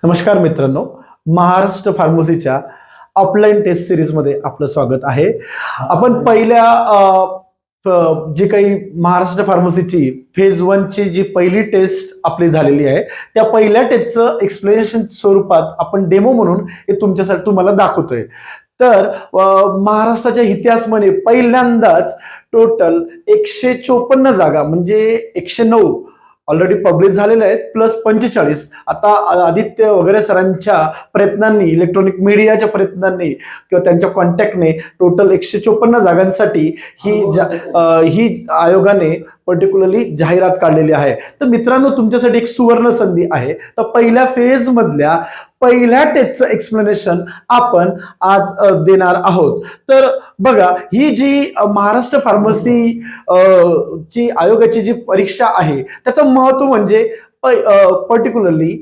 नमस्कार मित्रांनो, Maharashtra फार्मसीच्या offline test series मध्ये आपलं स्वागत आहे. आपण पहिल्या जी काही महाराष्ट्र फार्मसीची फेज 1 ची जी पहिली टेस्ट आपली झालेली आहे, त्या पहिल्या टेस्टचं एक्सप्लेनेशन स्वरूपात आपण डेमो म्हणून हे तुमच्यासाठी तुम्हाला दाखवतोय. तर महाराष्ट्राच्या इतिहासामध्ये पहिल्यांदाच टोटल 154 जागा म्हणजे 109 ऑलरेडी पब्लिश झालेले आहेत प्लस 45. आता आदित्य वगैरे सरांच्या प्रयत्नांनी, इलेक्ट्रॉनिक मीडियाच्या प्रयत्नांनी किंवा त्यांच्या कॉन्टॅक्टने टोटल 154 जागांसाठी ही आयोगाने पर्टिक्युलरली जाहिरात काढलेली आहे. तर मित्रांनो, तुमच्यासाठी एक सुवर्ण संधी आहे. तर पहिल्या फेज मधल्या पहिल्या टेस्टचं एक्सप्लेनेशन आपण आज देणार आहोत. तर बघा, ही जी महाराष्ट्र फार्मसी ची आयोगाची जी परीक्षा आहे त्याचं महत्व म्हणजे पर्टिक्युलरली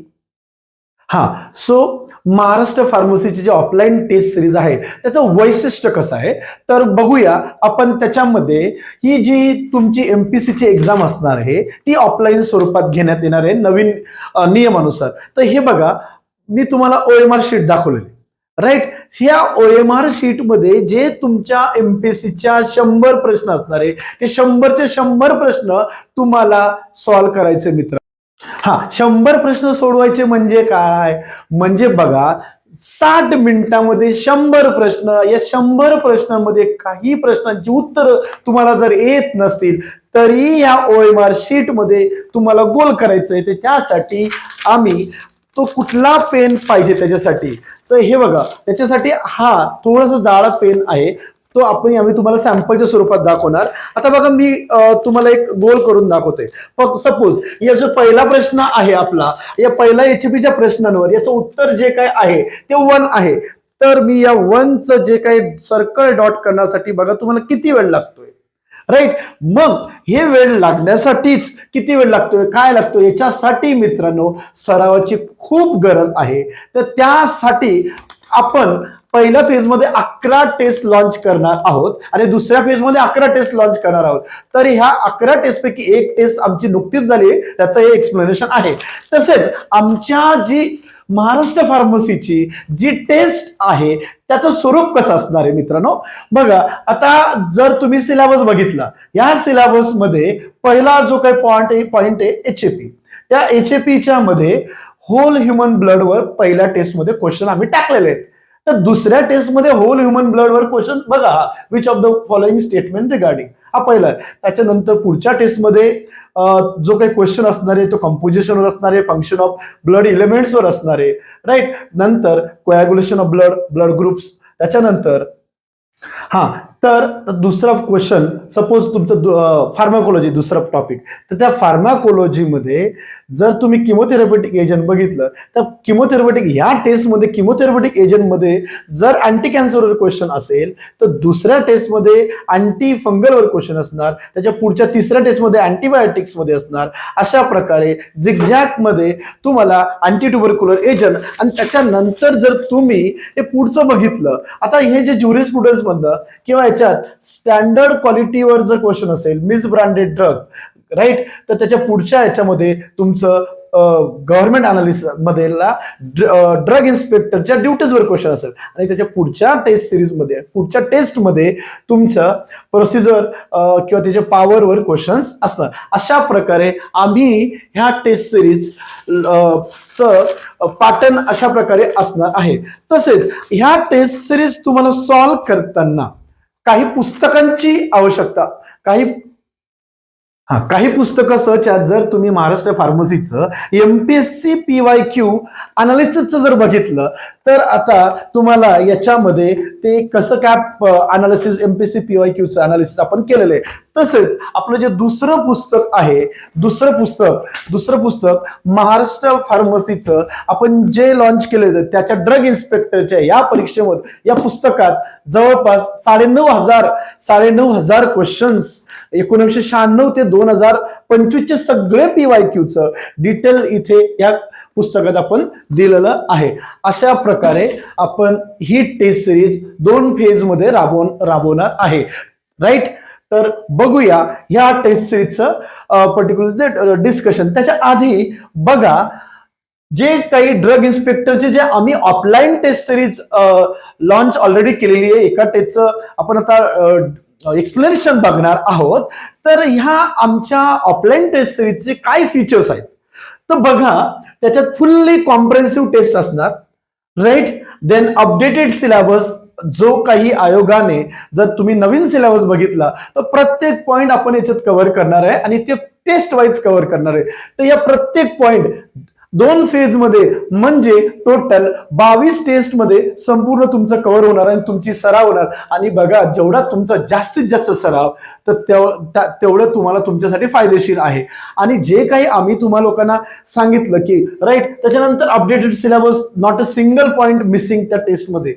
महाराष्ट्र फार्मसीची जी ऑफलाईन टेस्ट सिरीज आहे त्याचं वैशिष्ट्य कसं आहे तर बघूया आपण. त्याच्यामध्ये ही जी तुमची MPSC एक्झाम असणार आहे ती ऑफलाईन स्वरूपात घेण्यात येणार आहे नवीन नियमानुसार. तर हे बघा, मी तुम्हाला OMR शीट दाखवलेली, राईट. ह्या OMR शीट मध्ये जे तुमच्या MPSCच्या 100 प्रश्न असणार आहे ते 100चे 100 प्रश्न तुम्हाला सॉल्व्ह करायचे मित्र. 100 प्रश्न सोडवायचे म्हणजे काय, म्हणजे बघा 60 मिनिटांमध्ये 100 प्रश्न. या 100 प्रश्नांमध्ये काही प्रश्नांची उत्तर तुम्हाला जर येत नसतील तरी या OMR शीट मध्ये तुम्हाला गोल करायचंय. तर त्यासाठी आम्ही तो कुठला पेन पाहिजे त्याच्यासाठी, तर हे बघा, त्याच्यासाठी थोडासा जाडा पेन आहे तो आम्ही तुम्हाला सॅम्पलच्या स्वरूपात दाखवणार. आता बघा, मी तुम्हाला एक गोल करून दाखवतोय. सपोज या जो पहिला प्रश्न आहे आपला, या पहिल्या HP प्रश्नांवर याचं उत्तर जे काय आहे ते 1 आहे. तर मी या 1चं जे काही सर्कल डॉट करण्यासाठी बघा तुम्हाला किती वेळ लागतोय, राईट. मग हे वेळ लागण्यासाठीच किती वेळ लागतोय, काय लागतोय, याच्यासाठी मित्रांनो सरावाची खूप गरज आहे. तर त्यासाठी आपण पहिल्या फेजमध्ये 11 टेस्ट लॉन्च करणार आहोत आणि दुसऱ्या फेजमध्ये 11 टेस्ट लॉन्च करणार आहोत. तर ह्या 11 टेस्ट पैकी एक टेस्ट आमची नुकतीच झाली, त्याचं हे एक्सप्लेनेशन आहे. तसेच आमच्या जी महाराष्ट्र फार्मसीची जी टेस्ट आहे त्याचं स्वरूप कसं असणार आहे मित्रांनो. बघा, आता जर तुम्ही सिलेबस बघितला, या सिलेबस मध्ये पहिला जो काही पॉइंट आहे HAP. त्या HAPच्या मध्ये होल ह्युमन ब्लडवर पहिल्या टेस्टमध्ये क्वेश्चन आम्ही टाकलेले आहेत. तर दुसऱ्या टेस्टमध्ये होल ह्युमन ब्लडवर क्वेश्चन बघा, which of the following statement regarding, हा पहिला आहे. त्याच्यानंतर पुढच्या टेस्टमध्ये जो काही क्वेश्चन असणार आहे तो कंपोजिशनवर असणार आहे, फंक्शन ऑफ ब्लड एलिमेंट्सवर असणार आहे, राईट. नंतर कोॲग्युलेशन ऑफ ब्लड ग्रुप्स. त्याच्यानंतर तर दुसरा क्वेश्चन, सपोज तुमचं फार्माकोलॉजी दुसरा टॉपिक, तर त्या फार्माकोलॉजीमध्ये जर तुम्ही किमोथेरपेटिक एजंट बघितलं तर या टेस्टमध्ये किमोथेरपेटिक एजंटमध्ये जर अँटी कॅन्सरवर क्वेश्चन असेल तर दुसऱ्या टेस्टमध्ये अँटी फंगलवर क्वेश्चन असणार, त्याच्या पुढच्या तिसऱ्या टेस्टमध्ये अँटीबायोटिक्स मध्ये असणार. अशा प्रकारे झिगझॅग मध्ये तुम्हाला अँटी ट्युबरक्युलर एजंट. आणि त्याच्यानंतर जर तुम्ही हे पुढचं बघितलं, आता हे जे ज्युरिस्प्रुडन्स मधलं किंवा याच्यात स्टँडर्ड क्वालिटीवर जर क्वेश्चन असेल, मिस ब्रँडेड ड्रग, राईट, तर त्याच्या पुढच्या याच्यामध्ये तुमचं गव्हर्नमेंट अनालिसिस मधला ड्रग इन्स्पेक्टरच्या ड्युटीजवर क्वेश्चन असेल. आणि त्याच्या पुढच्या टेस्ट सिरीजमध्ये, पुढच्या टेस्टमध्ये तुमचं प्रोसिजर किंवा त्याच्या पॉवरवर क्वेश्चन्स असणार. अशा प्रकारे आम्ही ह्या टेस्ट सिरीज पॅटर्न अशा प्रकारे असणार आहे. तसेच ह्या टेस्ट सिरीज तुम्हाला सॉल्व्ह करताना काही पुस्तकांची आवश्यकता, काही पुस्तकं सच आहेत. जर तुम्ही महाराष्ट्र फार्मसीचं MPSC PYQ अनालिसिसचं जर बघितलं तर आता तुम्हाला याच्यामध्ये ते कसं काय अनालिसिस, MPSC PYQचं अनालिसिस आपण केलेलं आहे. तसेच आपलं जे दुसरं पुस्तक आहे, दुसरं पुस्तक महाराष्ट्र फार्मसीचं आपण जे लॉन्च केलेलं त्याच्या ड्रग इन्स्पेक्टरच्या या परीक्षेमध्ये या पुस्तकात जवळपास 9,500 क्वेश्चन्स 1996 ते 2025 सगळे PYQचं डिटेल इथे या पुस्तकात आपण दिलेलं आहे. अशा प्रकारे आपण ही टेस्ट सिरीज 2 फेज मध्ये राबवणार आहे, राईट. तर बघूया ह्या टेस्ट सिरीजचं पर्टिक्युलर जे डिस्कशन. त्याच्या आधी बघा, जे काही ड्रग इन्स्पेक्टरचे जे आम्ही offline test series launch already केलेली आहे, एका टेस्टचं आपण आता एक्सप्लेनेशन बघणार आहोत. तर ह्या आमच्या ऑफलाईन टेस्ट सिरीजचे काय फीचर्स आहेत तर बघा, त्याच्यात फुल्ली कॉम्प्रेहेन्सिव्ह टेस्ट असणार, राईट. देन अपडेटेड सिलेबस, जो काही आयोगाने, जर तुम्ही नवीन सिलेबस बघितला तर प्रत्येक पॉइंट आपण याच्यात कव्हर करणार आहे आणि ते टेस्ट वाईज कव्हर करणार आहे. तर या प्रत्येक पॉइंट 2 फेज मध्ये म्हणजे टोटल 22 टेस्ट मध्ये संपूर्ण तुमचं कव्हर होणार आणि तुमची सराव होणार. आणि बघा, जेवढा तुमचा जास्तीत जास्त सराव तर तेवढं तुम्हाला तुमच्यासाठी फायदेशीर आहे. आणि जे काही आम्ही तुम्हा लोकांना सांगितलं की राईट, त्याच्यानंतर updated syllabus, not a single point missing त्या टेस्टमध्ये.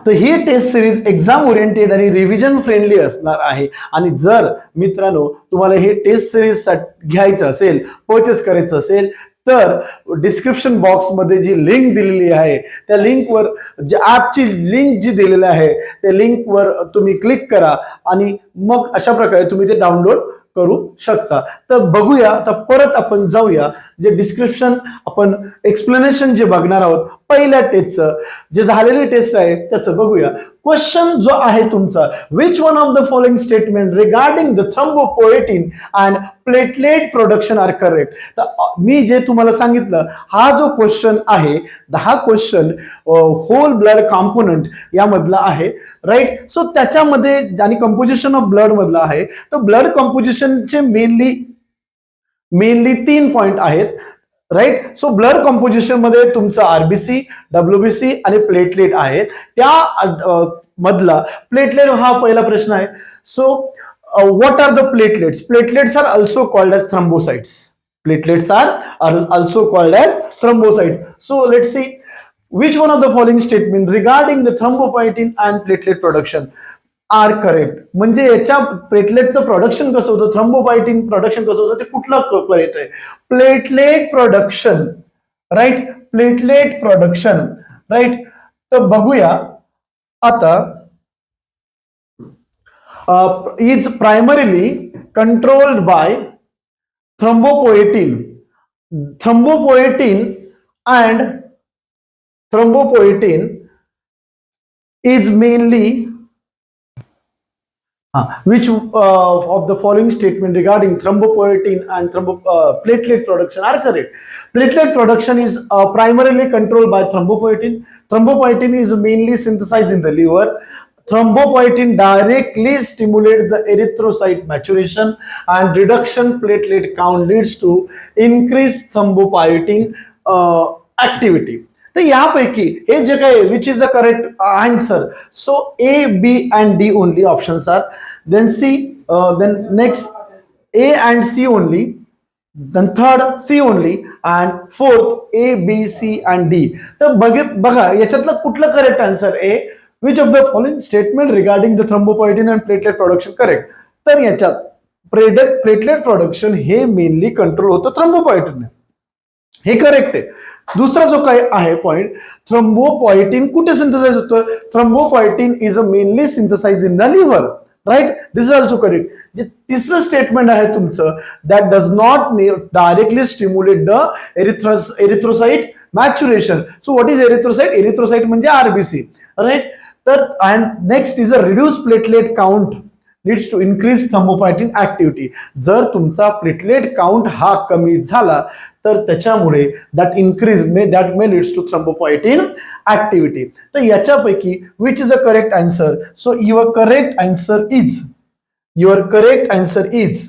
तर ही टेस्ट सिरीज एक्झाम ओरिएंटेड आणि रिव्हिजन फ्रेंडली असणार आहे. आणि जर मित्रांनो तुम्हाला हे टेस्ट सिरीज घ्यायचं असेल, परचेस करायचं असेल, तर डिस्क्रिप्शन बॉक्समध्ये जी लिंक दिलेली आहे त्या लिंकवर, जी ॲपची लिंक जी दिलेली आहे त्या लिंकवर तुम्ही क्लिक करा आणि मग अशा प्रकारे तुम्ही ते डाउनलोड करू शकता. तर बघूया, आता परत आपण जाऊया, जे डिस्क्रिप्शन आपण एक्सप्लेनेशन जे बघणार आहोत पहिल्या टेस्टचं, जे झालेली टेस्ट आहे त्याचं बघूया. क्वेश्चन जो आहे तुमचा, which one of the following statement regarding the thrombopoietin and platelet production are correct. तर मी जे तुम्हाला सांगितलं, हा जो क्वेश्चन आहे, हा क्वेश्चन होल ब्लड कॉम्पोनंट यामधला आहे, राईट. सो त्याच्यामध्ये आणि कंपोजिशन ऑफ ब्लड मधला आहे. तर ब्लड कंपोजिशनचे मेनली 3 पॉइंट आहेत, राईट. सो ब्लड कंपोजिशन मध्ये तुमचं आरबीसी, डब्ल्यूबीसी आणि प्लेटलेट आहेत. त्या मधला प्लेटलेट हा पहिला प्रश्न आहे. So what are the platelets? Platelets are also called as thrombocytes. Platelets are also called as thrombocyte. So let's see, which one of the following statement regarding the thrombopoietin and platelet production are correct. म्हणजे याच्या प्लेटलेटचं production कसं होतं, थ्रोम्बोपायटिन production कसं होतं, ते कुठलं correct आहे? Platelet production, right. Platelet production, right. तर बघूया आता, is primarily controlled by thrombopoietin is mainly which of the following statement regarding thrombopoietin and platelet production are correct? Platelet production is primarily controlled by thrombopoietin. Thrombopoietin is mainly synthesized in the liver. Thrombopoietin directly stimulates the erythrocyte maturation and reduction platelet count leads to increased thrombopoietin activity. तर यापैकी हे जे काही, which is the correct answer? So A, B and D only options are. Then C, then next A and C only, then third C only and fourth A, B, C and D. तर बघा याच्यातलं कुठलं correct answer? A. Which of the following statement regarding the thrombopoietin and platelet production correct? तर याच्यात platelet production हे mainly control होतं thrombopoietin, हे correct आहे. दुसरा जो काय आहे पॉइंट, थ्रोम्बोपोएटिन कुठे सिंथेसाइज होतं? Thrombopoietin is mainly synthesise in the liver, right. This is also correct. जे तिसरं स्टेटमेंट आहे तुमचं, that does not directly stimulate the erythrocyte maturation. So what is erythrocyte? Erythrocyte म्हणजे आरबीसी, राईट. तर and next is a reduce platelet count leads to increase thrombopoietin activity. जर तुमचा platelet count हा कमी झाला तर त्याच्यामुळे that may leads to thrombopoietin activity. तर याच्यापैकी which is the correct answer? So your correct answer is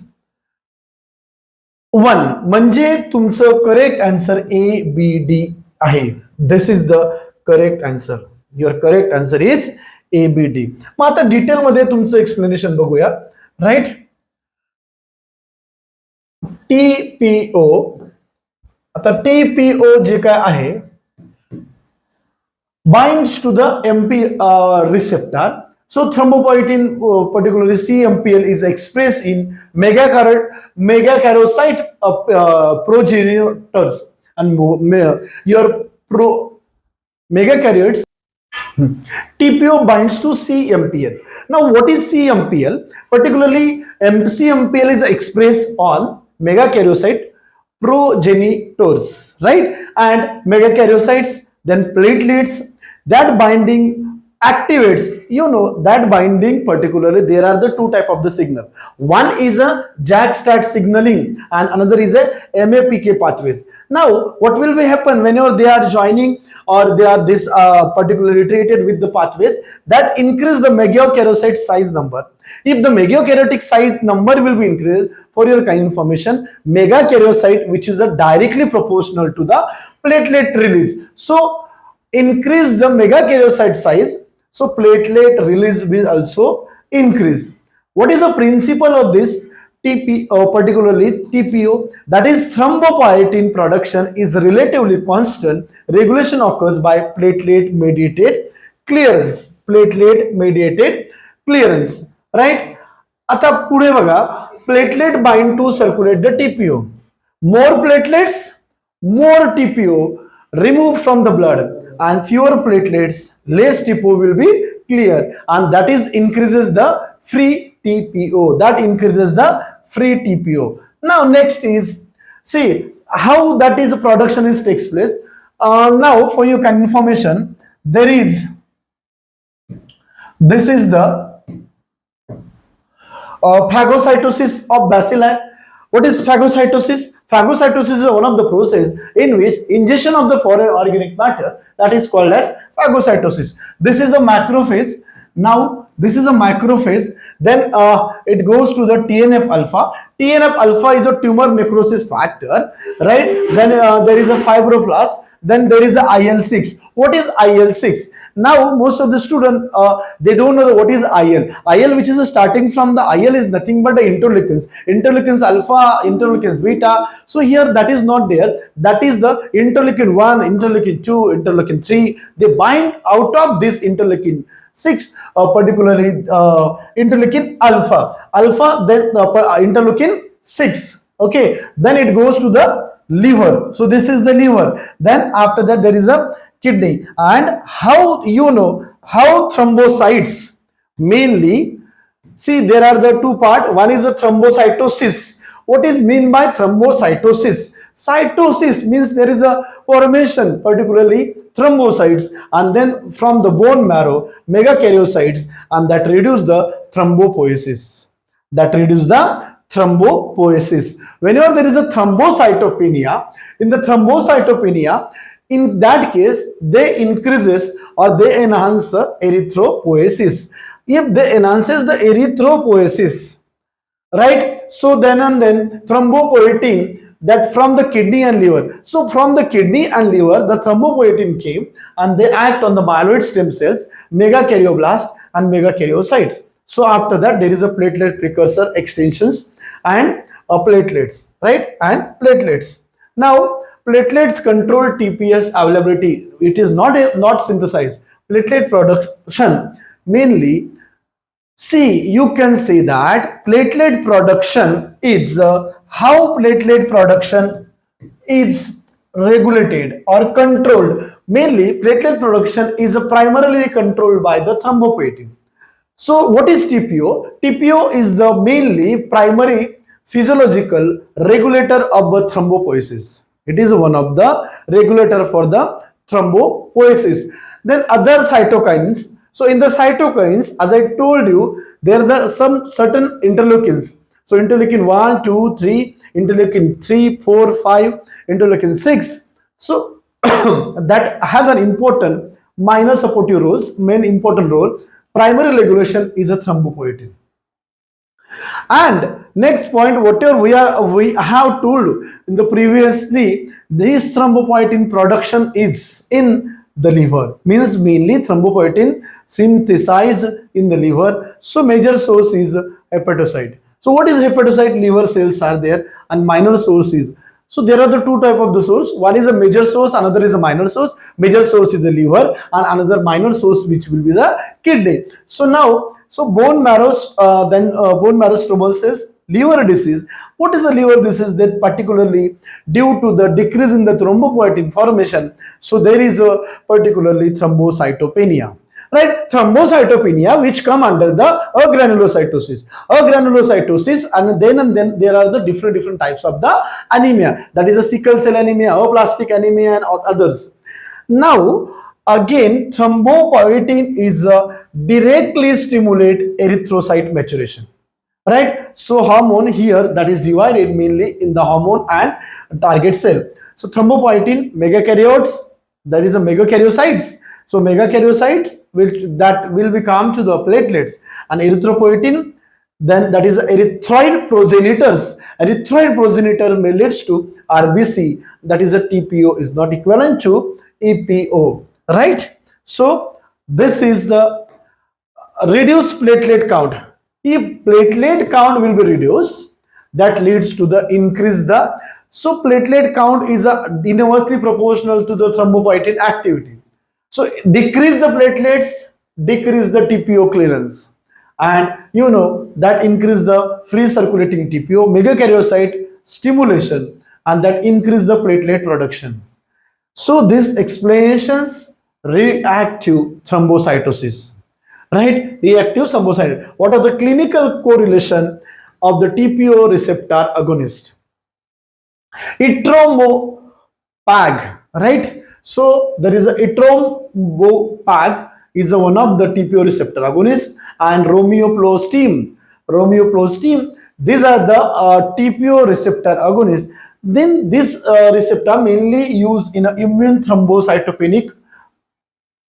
1. म्हणजे तुमचं correct answer A, B, D आहे. This is the correct answer. Your correct answer is A, B, D. मग आता detail मध्ये तुमचं explanation बघूया, राईट. TPO, आता TPO जे काय आहे, binds to the MP receptor. So thrombopoietin, particularly CMPL, is expressed in megakaryocyte progenitors and your megakaryotes. TPO binds to CMPL. Now, what is CMPL? Particularly, CMPL is expressed on megakaryocyte progenitors, right? And megakaryocytes, then platelets. That binding activates, that binding particularly, there are the two type of the signal. One is a JAK-STAT signaling and another is a MAPK pathways. Now what will be happen whenever they are joining or they are this particularly treated with the pathways, that increase the megakaryocyte size number. If the megakaryotic site number will be increased, for your kind information, megakaryocyte, which is a directly proportional to the platelet release. So increase the megakaryocyte size, so platelet release will also increase. What is the principle of this? TPO, particularly TPO, that is thrombopoietin production is relatively constant. Regulation occurs by platelet mediated clearance. Platelet mediated clearance, right? आता पुढे बघा, platelet bind to circulate the TPO. More platelets, more TPO removed from the blood, and fewer platelets, less TPO will be clear, and that is increases the free TPO. That increases the free TPO. Now next is, see how that is production is takes place. Now for your information, there is, this is the phagocytosis of bacilli. What is phagocytosis? Phagocytosis is one of the process in which ingestion of the foreign organic matter, that is called as phagocytosis. This is a macrophage. Now this is a macrophage. Then it goes to the TNF alpha. TNF alpha is a tumor necrosis factor, right? Then there is a fibroblast. Then there is a IL-6. What is IL-6? Now most of the students they don't know what is IL. IL, which is starting from the IL, is nothing but the interleukins. Interleukins alpha, interleukins beta. So here that is not there. That is the interleukin 1, interleukin 2, interleukin 3. They bind out of this interleukin 6, particularly interleukin alpha. Then interleukin 6. Okay. Then it goes to the liver. So this is the liver. Then after that there is a kidney. And how how thrombocytes mainly, see there are the two part. One is the thrombocytosis. What is mean by thrombocytosis? Cytosis means there is a formation, particularly thrombocytes, and then from the bone marrow megakaryocytes, and that reduce the thrombopoiesis. That reduce the thrombopoiesis. Whenever there is a thrombocytopenia, in that case they increases or they enhance the erythropoiesis. If they enhances the erythropoiesis, right, so then and then thrombopoietin, that from the kidney and liver. So from the kidney and liver the thrombopoietin came and they act on the myeloid stem cells, megakaryoblast and megakaryocytes. So after that there is a platelet precursor extensions and platelets, right, and platelets. Now platelets control TPS availability. It is not synthesized. Platelet production mainly, see you can see that platelet production is how platelet production is regulated or controlled. Mainly platelet production is primarily controlled by the thrombopoietin. So what is TPO? TPO is the mainly primary physiological regulator of the thrombopoiesis. It is one of the regulator for the thrombopoiesis. Then other cytokines. So in the cytokines, as I told you, there are some certain interleukins. So interleukin 1, 2, 3, interleukin 3, 4, 5, interleukin 6. So that has an important minor supportive roles, main important role. Primary regulation is a thrombopoietin. And next point, whatever we have told in the previously, this thrombopoietin production is in the liver, means mainly thrombopoietin synthesized in the liver. So major source is hepatocyte. So what is hepatocyte? Liver cells are there, and minor source is, so there are the two type of the source. One is a major source, another is a minor source. Major source is the liver, and another minor source which will be the kidney. So now, so bone marrow, bone marrow stromal cells, liver disease. What is the liver disease? That particularly due to the decrease in the thrombopoietin formation. So there is a particularly thrombocytopenia. right? Thrombocytopenia, which come under the agranulocytosis. Agranulocytosis, and then there are the different types of the anemia. That is a sickle cell anemia, aplastic anemia, and others. Now, again, thrombopoietin is directly stimulate erythrocyte maturation. Right? So hormone here that is divided mainly in the hormone and target cell. So thrombopoietin, megakaryotes, there is a megakaryocytes. So megakaryocytes will become to the platelets, and erythropoietin, then that is erythroid progenitors. Erythroid progenitor may leads to RBC, that is a TPO is not equivalent to EPO, right? So this is the reduced platelet count. If platelet count will be reduced, that leads to the increase the, so platelet count is inversely proportional to the thrombopoietin activity. So decrease the platelets, decrease the TPO clearance, and that increase the free circulating TPO, megakaryocyte stimulation, and that increase the platelet production. So these explanations reactive thrombocytosis. Right? Reactive thrombocytosis. What are the clinical correlation of the TPO receptor agonist? Etrombopag, right? So there is a etrombopag is one of the TPO receptor agonist, and romioplastin. These are the TPO receptor agonists. Then this receptor mainly used in immune thrombocytopenic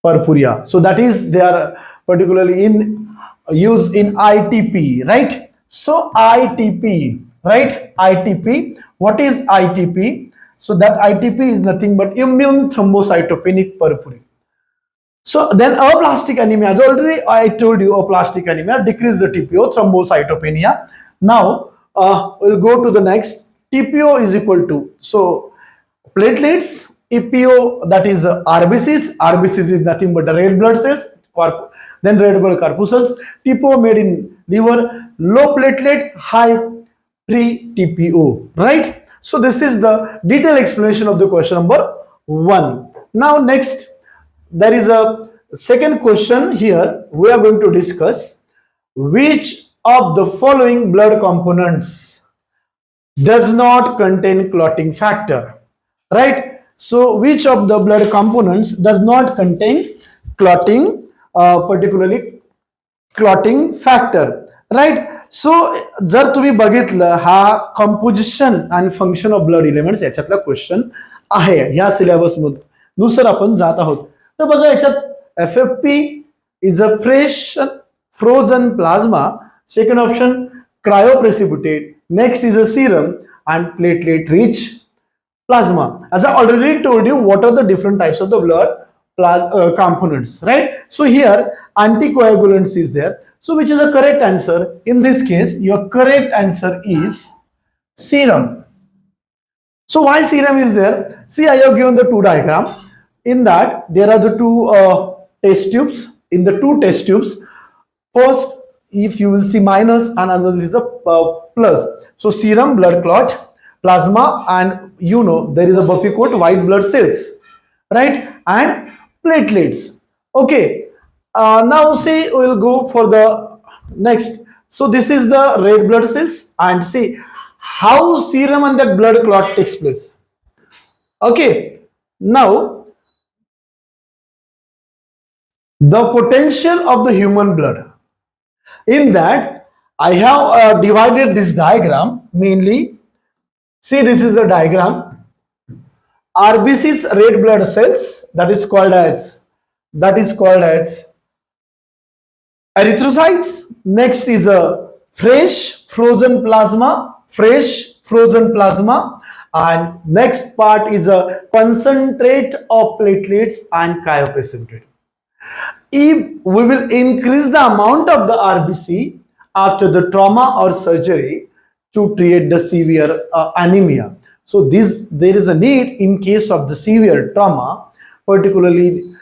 purpura. So that is they are particularly in used in ITP, right? So ITP, right? ITP. What is ITP? So that ITP is nothing but immune thrombocytopenic purpura. So then aplastic anemia, as already I told you, aplastic anemia decrease the TPO, thrombocytopenia. Now we'll go to the next. TPO is equal to, so platelets, EPO, that is RBCs. RBCs is nothing but the red blood cells, then red blood corpuscles. TPO made in liver, low platelet, high pre-TPO, right? So this is the detailed explanation of the question number 1. Now next, there is a second question here. We are going to discuss which of the following blood components does not contain clotting factor, right? So which of the blood components does not contain clotting, particularly clotting factor, right? So जर तुम्ही बघितलं हा composition आणि function of blood elements याच्यातला question आहे ह्या syllabus मध्ये नुसार आपण जात आहोत. तर बघा याच्यात FFP is a fresh frozen plasma. Second option cryoprecipitate. Next is a serum and platelet rich plasma. As I already told you, what are the different types of the blood components, right? So here anticoagulants is there. So which is the correct answer? In this case, your correct answer is serum. So why serum is there? See, I have given the two diagram. In that, there are the two test tubes. In the two test tubes, first, if you will see minus and another is the plus. So serum, blood clot, plasma, and there is a buffy coat, white blood cells, right? And platelets. Okay. Now see, we will go for the next. So this is the red blood cells, and see how serum and that blood clot takes place. Okay. Now the potential of the human blood. In that, I have divided this diagram mainly. See, this is the diagram. RBC's red blood cells, that is called as erythrocytes. Next is a fresh frozen plasma, and next part is a concentrate of platelets and cryoprecipitate. If we will increase the amount of the RBC after the trauma or surgery to treat the severe anemia. So there is a need in case of the severe trauma, particularly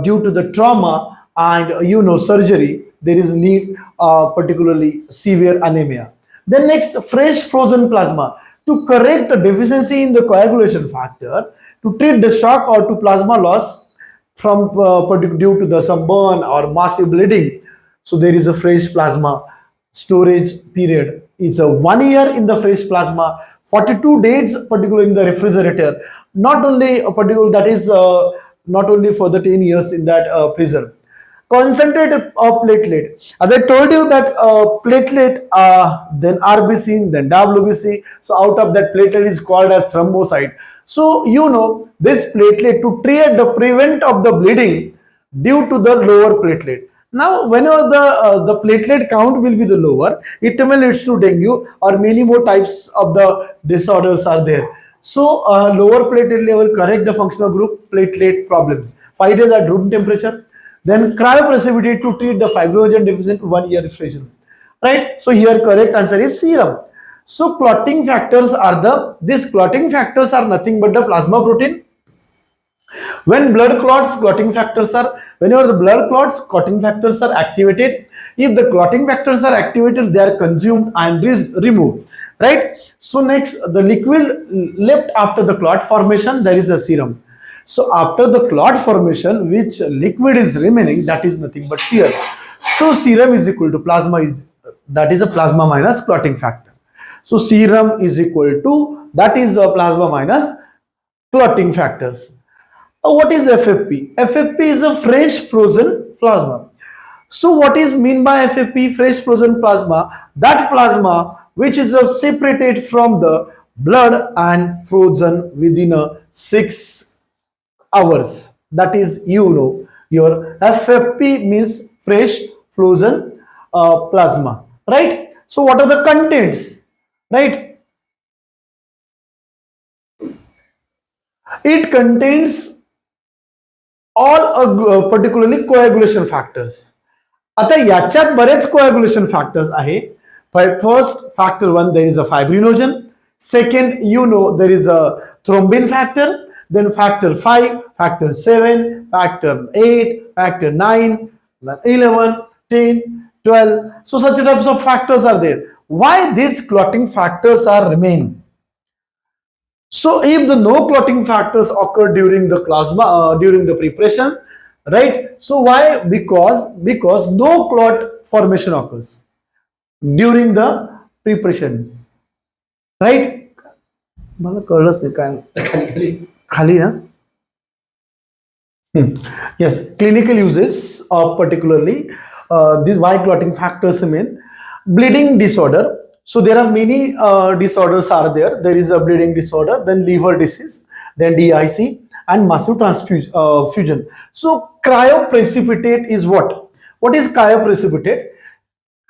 due to the trauma and surgery, there is a need particularly severe anemia. Then next, fresh frozen plasma to correct a deficiency in the coagulation factor, to treat the shock or to plasma loss from due to the some burn or massive bleeding. So there is a fresh plasma. Storage period is a 1 year in the fresh plasma, 42 days particularly in the refrigerator. Not only a particular, that is not only for the 10 years in that freezer. Concentrate of platelet. As I told you that platelet, then RBC, then WBC. So out of that platelet is called as thrombocyte. So you know this platelet to treat the prevent of the bleeding due to the lower platelet. Now, whenever the platelet count will be the lower, it may lead to dengue or many more types of the disorders are there. So, lower platelet level correct the functional group platelet problems. 5 days at room temperature. Then cryoprecipitate to treat the fibrinogen deficient 1 year refrigeration. Right? So here correct answer is serum. So clotting factors are these clotting factors are nothing but the plasma protein. When blood clots, clotting factors are, whenever the blood clots, clotting factors are activated. If the clotting factors are activated, they are consumed and removed. Right? So next, the liquid left after the clot formation, there is a serum. So after the clot formation, which liquid is remaining, that is nothing but serum. So serum is equal to plasma, that is a plasma minus clotting factor. So serum is equal to, that is a plasma minus clotting factors. What is FFP? FFP is a fresh frozen plasma. So what is mean by FFP, fresh frozen plasma? That plasma which is separated from the blood and frozen within 6 hours. That is, you know, your FFP means fresh frozen plasma, right? So what are the contents, right? It contains all particularly coagulation factors. आता याच्यात बरेच coagulation factors आहे. First, factor 1, there is a fibrinogen. Second, you know, there is a thrombin factor. Then factor 5, factor 7, factor 8, factor 9, 11, 10, 12. So such types of factors are there. Why these clotting factors are remain? So if the no clotting factors occur during the plasma, during the preparation, right? So why? Because no clot formation occurs during the preparation, right? मला कळलंच नाही काय खाली ना. Yes, clinical uses of particularly these why clotting factors remain. Bleeding disorder. So there are many disorders are there. There is a bleeding disorder, then liver disease, then DIC, and massive transfusion. So cryoprecipitate is what? What is cryoprecipitate?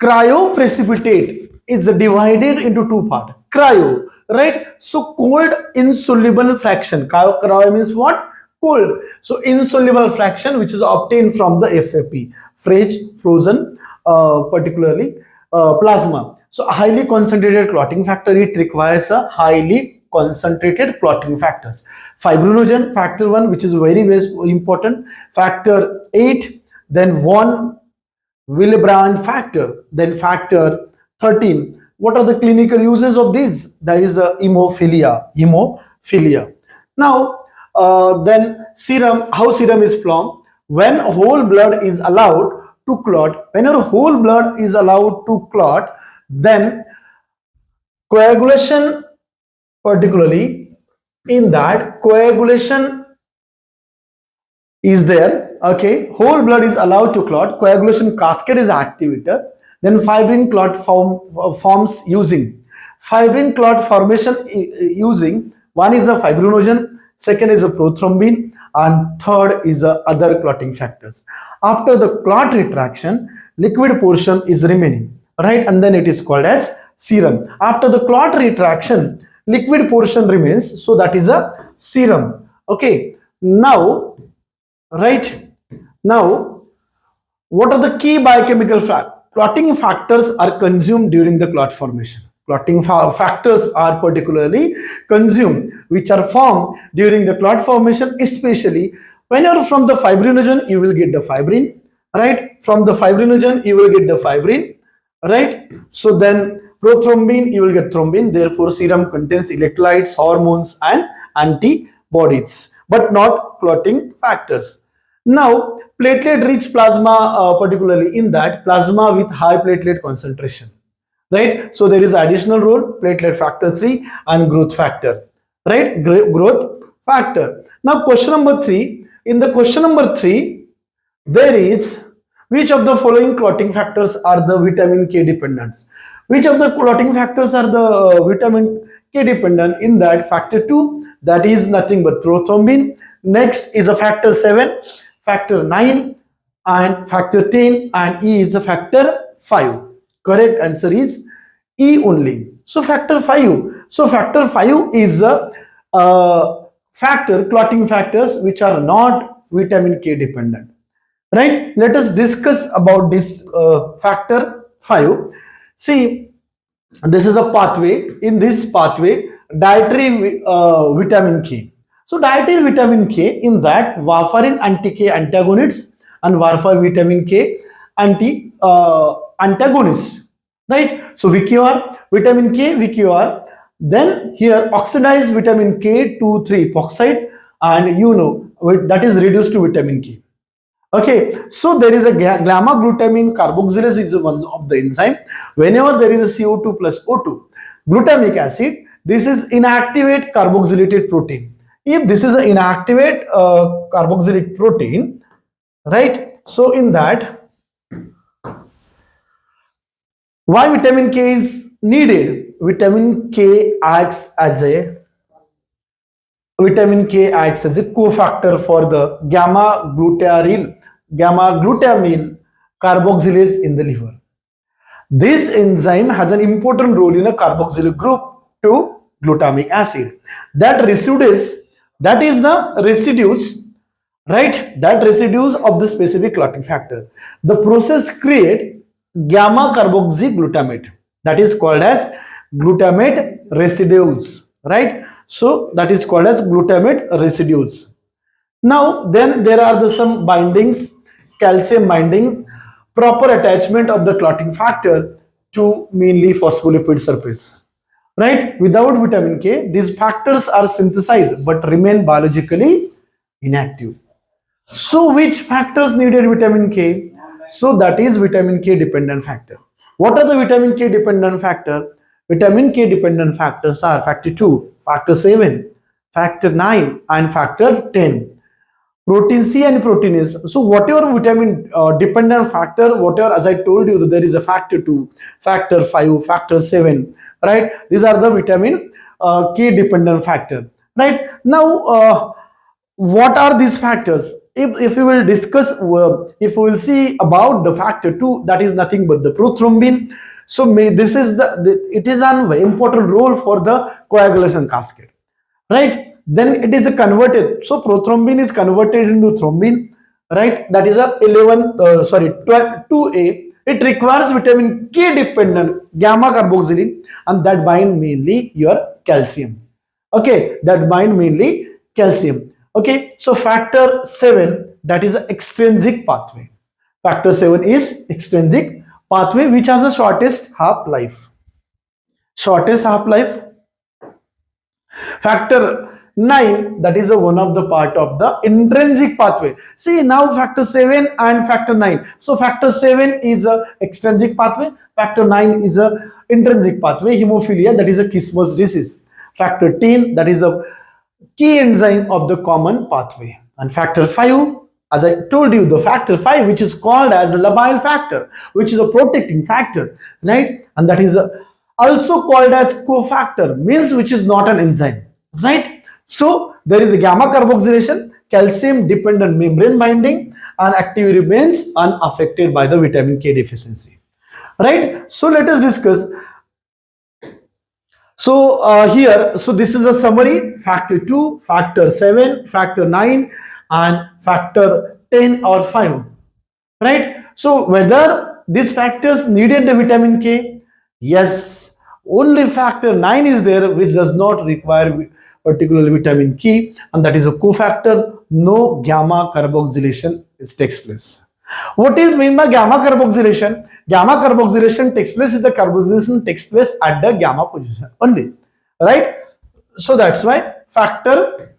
Cryoprecipitate is divided into two parts. Cryo, right? So cold insoluble fraction. Cryo means what? Cold. So insoluble fraction which is obtained from the FFP, fresh frozen particularly plasma. So highly concentrated clotting factor, it requires a highly concentrated clotting factors. Fibrinogen, factor 1, which is very important. Factor 8, then 1 Willebrand factor, then factor 13. What are the clinical uses of these? That is the hemophilia. Now, then serum, how serum is formed? When whole blood is allowed to clot, whenever whole blood is allowed to clot, then coagulation, particularly in that coagulation is there, okay, whole blood is allowed to clot, coagulation cascade is activated, then fibrin clot forms using. Fibrin clot formation using, one is a fibrinogen, second is a prothrombin, and third is the other clotting factors. After the clot retraction, liquid portion is remaining, right? And then it is called as serum. After the clot retraction, liquid portion remains, so that is a serum. Okay, now, right, now, what are the key biochemical clotting factors are consumed during the clot formation? Clotting factors are particularly consumed, which are formed during the clot formation, especially whenever from the fibrinogen, you will get the fibrin, right? From the fibrinogen, you will get the fibrin, right? So then prothrombin, you will get thrombin. Therefore, serum contains electrolytes, hormones, and antibodies, but not clotting factors. Now, platelet-rich plasma, particularly in that plasma with high platelet concentration, right? So there is additional role, platelet factor 3 and growth factor, right? Growth factor. Now, question number 3. In the question number 3, there is which of the following clotting factors are the vitamin K dependents? Which of the clotting factors are the vitamin K dependent? In that, factor 2, that is nothing but prothrombin. Next is a factor 7, factor 9, and factor 10, and E is a factor 5. Correct answer is E only. So factor 5. So factor 5 is a factor, clotting factors which are not vitamin K dependent. Right? Let us discuss about this factor 5. See, this is a pathway. In this pathway, dietary vitamin K. So dietary vitamin K, in that warfarin anti-K antagonists and warfarin vitamin K antagonists, right? So VQR, vitamin K, VQR. Then here oxidized vitamin K 2,3 epoxide, and that is reduced to vitamin K. Okay, so there is a gamma glutamine carboxylase is one of the enzyme. Whenever there is a CO2 plus O2, glutamic acid, this is inactivate carboxylated protein. If this is an inactivate carboxylic protein, right? So in that, why vitamin K is needed? Vitamin K acts as a cofactor for the gamma glutamine carboxylase in the liver. This enzyme has an important role in a carboxylic group to glutamic acid. That is the residues, right? That residues of the specific clotting factor. The process create gamma carboxyglutamate, that is called as glutamate residues, right? So that is called as glutamate residues. Now then there are some bindings, calcium bindings, proper attachment of the clotting factor to mainly phospholipid surface, right? Without vitamin K, these factors are synthesized but remain biologically inactive. So which factors needed vitamin K? So that is vitamin K dependent factor. What are the vitamin K dependent factor? Vitamin K dependent factors are factor 2, factor 7, factor 9 and factor 10. Protein C and protein S. So whatever vitamin dependent factor, whatever, as I told you, that there is a factor 2, factor 5, factor 7, right? These are the vitamin K dependent factor, right? Now, what are these factors? If we will discuss, if we will see about the factor 2, that is nothing but the prothrombin. So this is it is an important role for the coagulation cascade, right? Then it is converted. So prothrombin is converted into thrombin, right? That is a 2A. It requires vitamin K dependent gamma carboxylin, and that bind mainly your calcium. Okay, that bind mainly calcium. Okay, so factor 7, that is an extrinsic pathway. Factor 7 is extrinsic pathway which has the shortest half-life. Factor 9, that is one of the part of the intrinsic pathway. See, now factor 7 and factor 9. So factor 7 is a extrinsic pathway, factor 9 is a intrinsic pathway. Hemophilia, that is a Kismer's disease. Factor 10, that is a key enzyme of the common pathway. And factor 5, as I told you, the factor 5, which is called as the labile factor, which is a protecting factor, right? And that is also called as cofactor, means which is not an enzyme, right? So there is a gamma carboxylation, calcium dependent membrane binding, and activity remains unaffected by the vitamin K deficiency, right? So let us discuss. So here, so this is a summary: factor 2, factor 7, factor 9 and factor 10 or 5, right? So whether these factors needed the vitamin K? Yes, only factor 9 is there which does not require particularly vitamin K, and that is a cofactor. No gamma carboxylation takes place. What is meant by gamma carboxylation? Gamma carboxylation takes place is the carboxylation takes place at the gamma position only, right? So that's why factor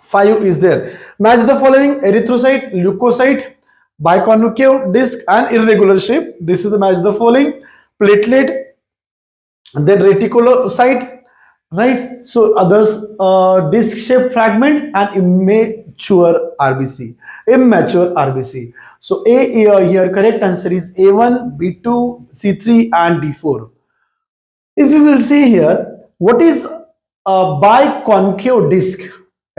5 is there. Match the following: erythrocyte, leukocyte, biconcave disc, and irregular shape. This is the match the following: platelet, then reticulocyte, right? So others, disc shaped fragment and immature RBC. Immature RBC. So A here correct answer is A1, B2, C3, and D4. If we will see here, what is a biconcave disc?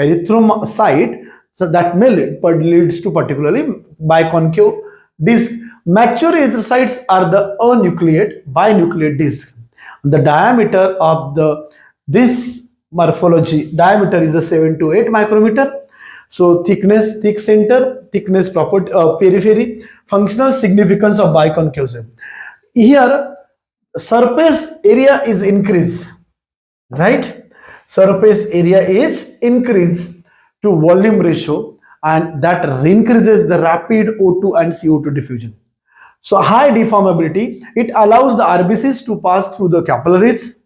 Erythrocyte, so that may leads to particularly biconcave disc. Mature erythrocytes are the anucleate binucleate disc. The diameter of this morphology diameter is a 7 to 8 micrometer. So thickness, thick center, thickness property, periphery, functional significance of biconcave. Here surface area is increased, right? Surface area is increased to volume ratio, and that increases the rapid O2 and CO2 diffusion. So high deformability, it allows the RBCs to pass through the capillaries,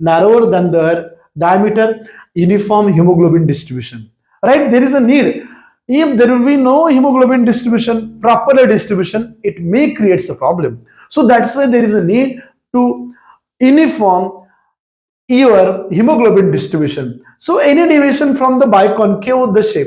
narrower than their diameter, uniform hemoglobin distribution. Right? There is a need. If there will be no hemoglobin distribution, proper distribution, it may create a problem. So that's why there is a need to uniform your hemoglobin distribution. So any deviation from the biconcave the shape.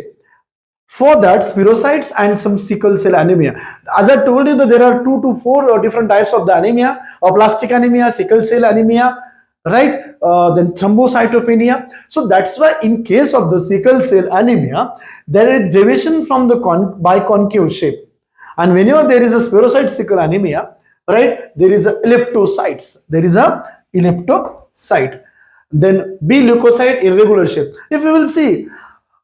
For that, spirocytes and some sickle cell anemia. As I told you that there are 2 to 4 different types of the anemia, aplastic anemia, sickle cell anemia, right? Then thrombocytopenia. So that's why in case of the sickle cell anemia, there is deviation from the biconcave shape. And whenever there is a spirocyte sickle anemia, right, there is a elliptocytes. There is a elliptocyte. Then B leukocyte, irregular shape. If we will see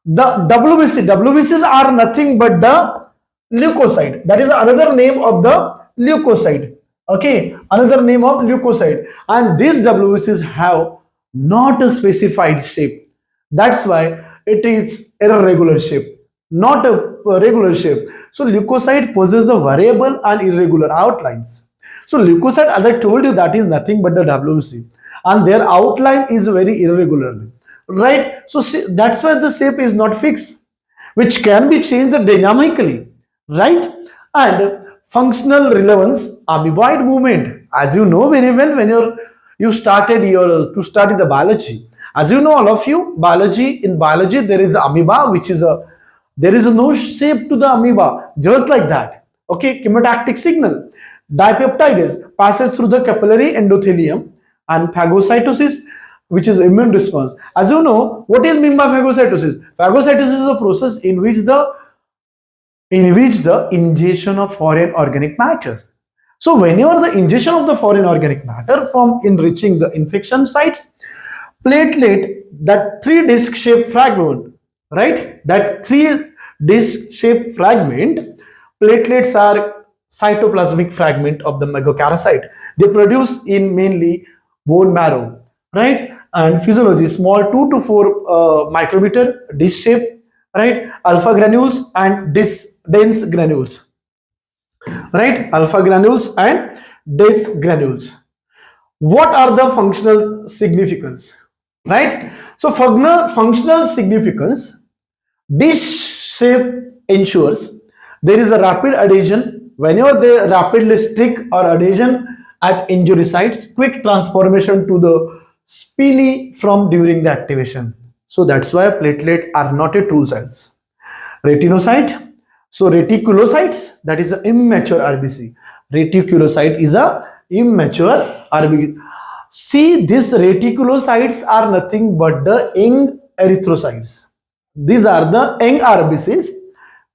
the WBCs are nothing but the leukocyte. That is another name of the leukocyte. Okay, another name of leukocyte. And these WBCs have not a specified shape. That's why it is irregular shape, not a regular shape. So leukocyte possesses the variable and irregular outlines. So leukocyte, as I told you, that is nothing but the WBC, and their outline is very irregular, right? So that's why the shape is not fixed, which can be changed dynamically, right? And functional relevance, amoeboid movement, as you know very well when you started to study the biology. As you know, all of you, in biology there is amoeba, which is there is no shape to the amoeba, just like that. Okay, chemotactic signal. Dipeptidase passes through the capillary endothelium, and phagocytosis, which is immune response. As you know, what is meant by phagocytosis? Phagocytosis is a process in which the ingestion of foreign organic matter. So whenever the ingestion of the foreign organic matter from enriching the infection sites, platelet, that 3 disc shaped fragment, right? That 3 disc shaped fragment, platelets are cytoplasmic fragment of the megakaryocyte. They produce in mainly bone marrow, right? And physiology, small 2 to 4 micrometer disc shape, right? Alpha granules and dense granules, right? Alpha granules and dense granules. What are the functional significance, right? So functional significance, disc shape ensures there is a rapid adhesion. Whenever they rapidly stick or adhesion at injury sites, quick transformation to the spiny from during the activation. So that's why platelet are not a true cells. Retinocyte, so reticulocytes, that is an immature RBC. Reticulocyte is a immature RBC. See, these reticulocytes are nothing but the young erythrocytes. These are the young RBCs,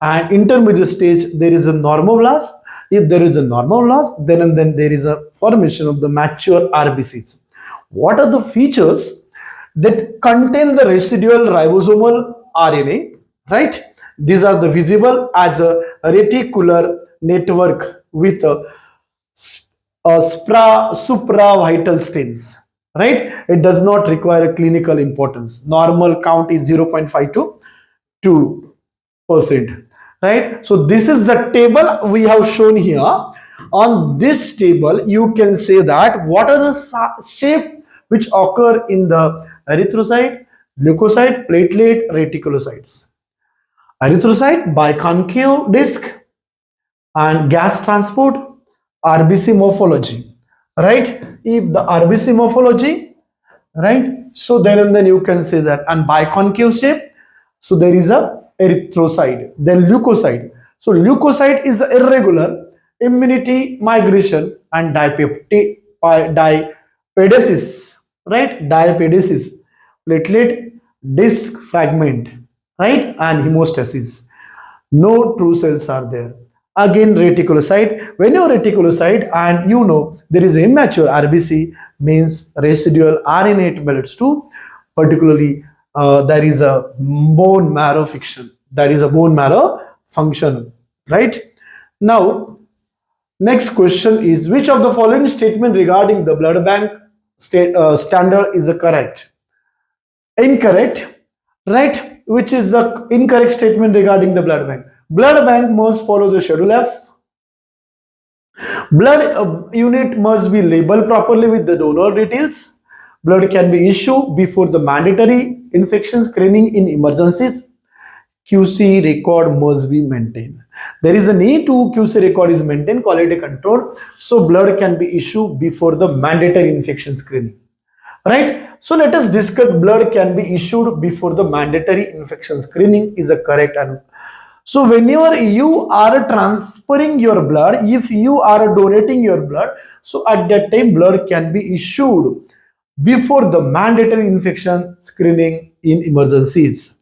and intermediate stage there is a normoblast. If there is a normoblast, then there is a formation of the mature RBCs. What are the features that contain the residual ribosomal RNA, right? These are the visible as a reticular network with a supravital stains, right? It does not require a clinical importance. Normal count is 0.5 to 2%, right? So this is the table we have shown here. On this table, you can say that what are the shape which occur in the erythrocyte, leukocyte, platelet, reticulocytes. Erythrocyte, biconcave disc, and gas transport, RBC morphology, right? If the RBC morphology, right? So then you can say that, and biconcave shape, so there is a erythrocyte, then leukocyte. So leukocyte is irregular immunity migration and diapedesis, right? Diapedesis, platelet disc fragment, right? And hemostasis. No true cells are there. Again, reticulocyte. When you're reticulocyte and you know there is immature RBC, means residual RNA belongs to, particularly there is a bone marrow fiction. There is a bone marrow function, right? Now, next question is, which of the following statement regarding the blood bank standard is the correct? Incorrect, right? Which is the incorrect statement regarding the blood bank? Blood bank must follow the Schedule F. Blood unit must be labeled properly with the donor details. Blood can be issued before the mandatory infection screening in emergencies. QC record must be maintained. There is a need to QC record is maintained, quality control. So blood can be issued before the mandatory infection screening. Right? So let us discuss blood can be issued before the mandatory infection screening is a correct and so whenever you are transferring your blood, if you are donating your blood, so at that time blood can be issued before the mandatory infection screening in emergencies,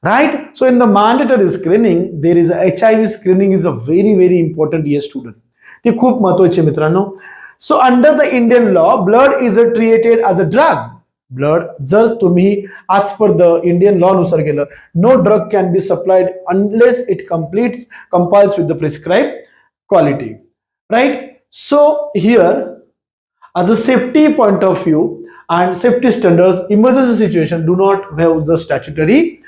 right? So in the mandatory screening, there is a HIV screening is a very important year student. ते खूप महत्त्वाचे मित्रांनो. So under the Indian law, blood is treated as a drug. Blood, जर तुम्ही as per the Indian law नुसार गेलं, no drug can be supplied unless it complies with the prescribed quality, right? So here, as a safety point of view and safety standards, emergency situation do not have the statutory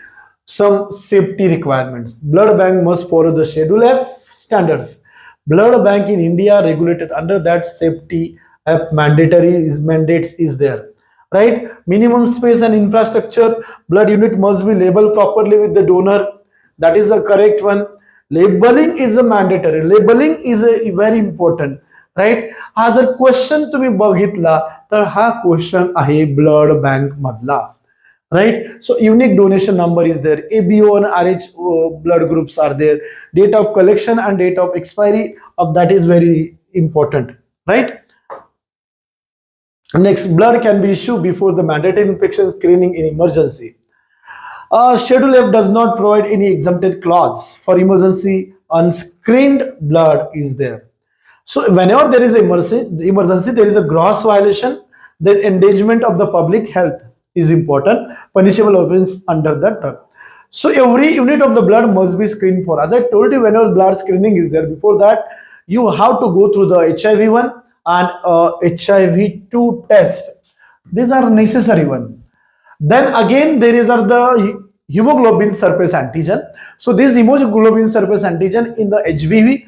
some safety requirements. Blood bank must follow the Schedule F standards. Blood bank in India regulated under that safety F mandates is there. Right? Minimum space and infrastructure. Blood unit must be labeled properly with the donor. That is the correct one. Labeling is a mandatory. Labeling is a very important. Right? As a question तुम्ही बघितला तर हा question आहे blood bank मधला. Right? So unique donation number is there. ABO and RH blood groups are there. Date of collection and date of expiry of that is very important. Right? Next, blood can be issued before the mandatory infection screening in emergency. Schedule F does not provide any exempted clause for emergency. Unscreened blood is there. So whenever there is emergency, there is a gross violation. The endangerment of the public health is important. Punishable offense under that term. So every unit of the blood must be screened for. As I told you, whenever blood screening is there, before that you have to go through the HIV one and HIV2 test. These are necessary one. Then again there is the hemoglobin surface antigen. So this hemoglobin surface antigen in the HBV,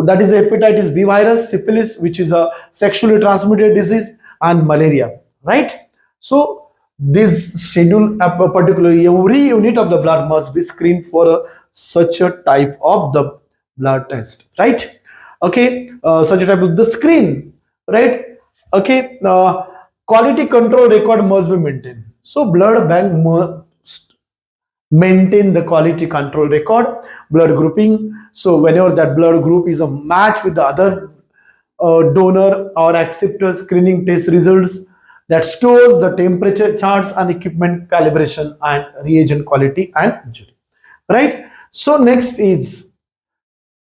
that is the hepatitis B virus, syphilis, which is a sexually transmitted disease, and malaria, right? So this schedule, particularly every unit of the blood must be screened for such a type of the blood test, right? Okay, such a type of the screen, right? Okay, quality control record must be maintained. So blood bank must maintain the quality control record, blood grouping. So whenever that blood group is a match with the other donor or acceptor screening test results, that stores the temperature charts and equipment calibration and reagent quality and injury, right? So next is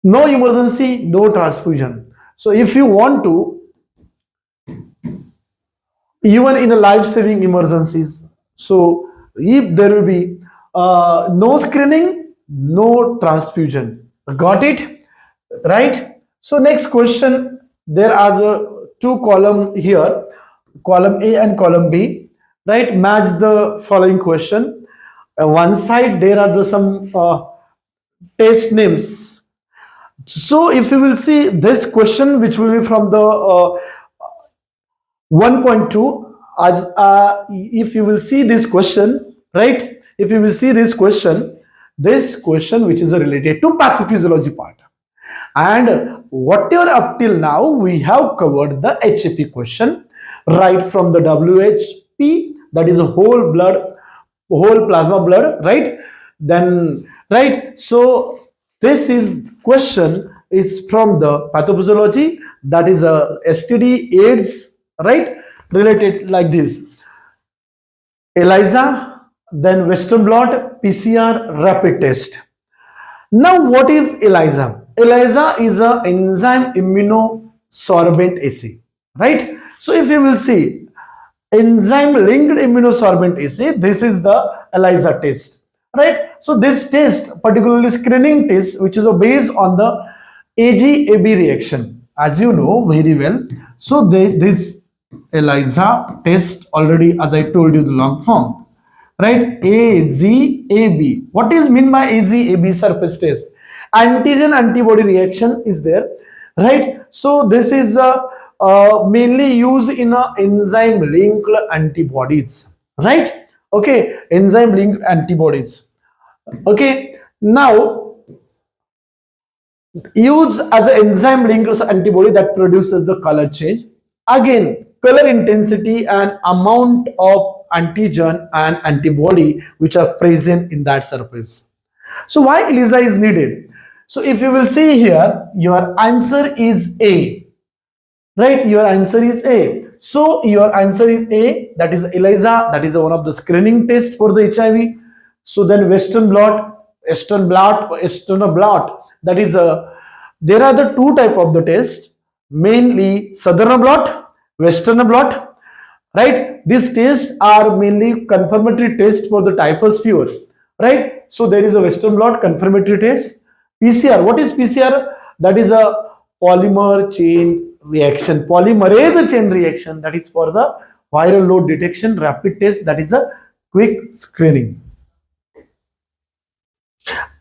no emergency, no transfusion. So if you want to, even in a life-saving emergencies, so if there will be no screening, no transfusion. Got it? Right? So next question, there are the two columns here, column A and column B, right? Match the following question. One side there are some test names. So if you will see this question, which will be from the 1.2, as if you will see this question, right? If you will see this question which is related to pathophysiology part. And whatever up till now we have covered the HAP question right from the WHP, that is a whole plasma blood, right? Then right, so this is question is from the pathophysiology, that is a STD, AIDS, right? Related like this: ELISA, then Western blot, PCR, rapid test. Now, what is ELISA? ELISA is a enzyme immunosorbent assay, right? So, if you will see enzyme linked immunosorbent assay, this is the ELISA test, right? So, this test, particularly screening test, which is based on the AG-AB reaction, as you know very well. So, this ELISA test already, as I told you, the long form, right? AG-AB. What is mean by AG-AB surface test? Antigen antibody reaction is there, right? So this is mainly used in enzyme linked antibodies, right? Okay, enzyme linked antibodies. Okay, now used as an enzyme linked antibody that produces the color change. Again, color intensity and amount of antigen and antibody which are present in that surface. So why ELISA is needed? So if you will see here, your answer is A, right? Your answer is A. So your answer is A, that is ELISA, that is one of the screening tests for the HIV. So then Western blot, that is there are the two type of the test, mainly Southern blot, Western blot, right? These tests are mainly confirmatory test for the typhus fever, right? So there is a Western blot confirmatory test. PCR, what is PCR? That is a polymerase chain reaction, that is for the viral load detection. Rapid test, that is a quick screening.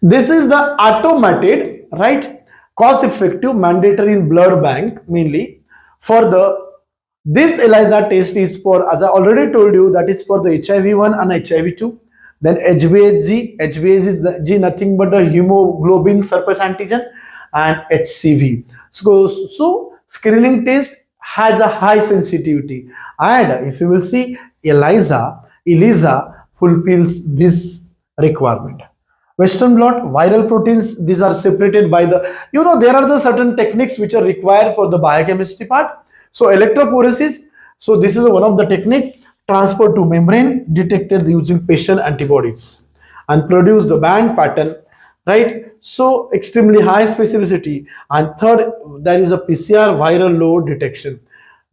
This is the automated, right, cost effective, mandatory in blood bank, mainly for the this ELISA test is for, as I already told you, that is for the HIV1 and HIV2. Then HbHg is nothing but the hemoglobin surface antigen, and HCV. So screening test has a high sensitivity, and if you will see, ELISA fulfills this requirement. Western blot, viral proteins, these are separated by the, there are the certain techniques which are required for the biochemistry part. So electrophoresis, so this is one of the technique. Transport to membrane, detected using patient antibodies and produce the band pattern, right? So extremely high specificity. And third, there is a PCR viral load detection.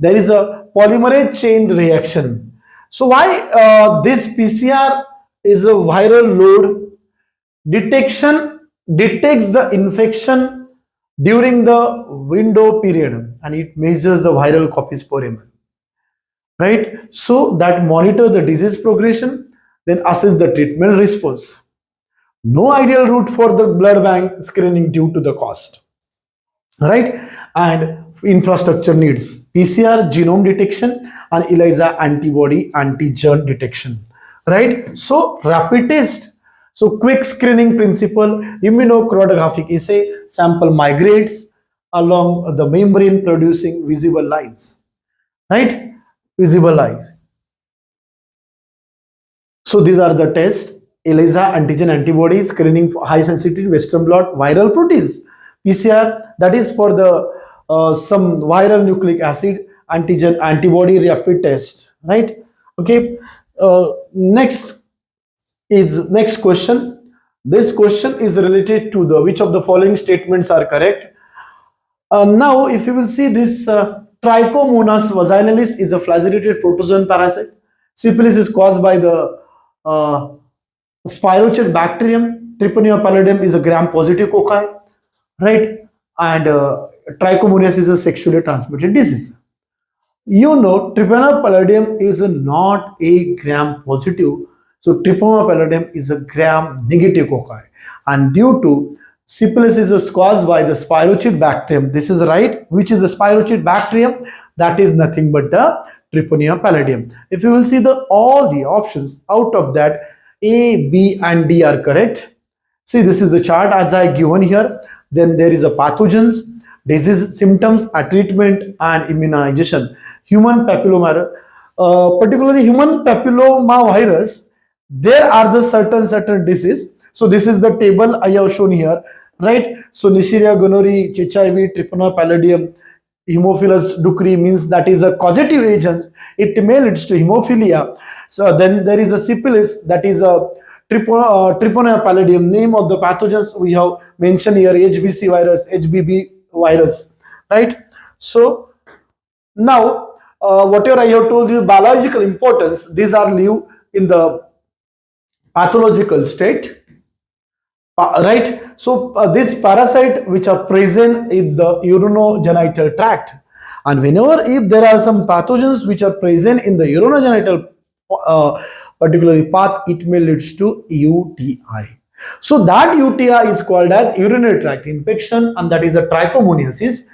There is a polymerase chain reaction. So why this PCR is a viral load detection, detects the infection during the window period, and it measures the viral copies per ml. Right? So that monitor the disease progression, then assess the treatment response. No ideal route for the blood bank screening due to the cost. Right? And infrastructure needs PCR genome detection and ELISA antibody antigen detection. Right? So rapid test. So quick screening principle, immunochromatographic assay, sample migrates along the membrane producing visible lines. Right? Visible lines. So these are the tests: ELISA, antigen antibody screening for high sensitivity, Western blot, viral proteins, PCR, that is for the some viral nucleic acid, antigen antibody rapid test, right? Okay. Next question. This question is related to the which of the following statements are correct. Now, if you will see this. Trichomonas vaginalis is a flagellated protozoan parasite. Syphilis is caused by the spirochete bacterium. Treponema pallidum is a gram-positive cocci, right? And trichomonas is a sexually transmitted disease. Treponema pallidum is not a gram-positive. So Treponema pallidum is a gram-negative cocci. And due to syphilis is caused by the spirochete bacterium. This is right. Which is the spirochete bacterium? That is nothing but the Treponema pallidum. If you will see all the options out of that, A, B and D are correct. See, this is the chart as I given here. Then there is a pathogens, disease symptoms, a treatment and immunization. Human papilloma, particularly human papilloma virus, there are the certain disease. So this is the table I have shown here, right? So Neisseria gonorrhoeae, HIV, Treponema pallidum, Haemophilus ducrei means that is a causative agent. It may leads to hemophilia. So then there is a syphilis, that is a Treponema pallidum. Name of the pathogens we have mentioned here: HBC virus, HBB virus, right? So now whatever I have told you, biological importance, these are live in the pathological state, right? So this parasite which are present in the urinogenital tract, and whenever if there are some pathogens which are present in the urinogenital particularly path, it may leads to UTI. So that UTI is called as urinary tract infection, and that is a trichomoniasis,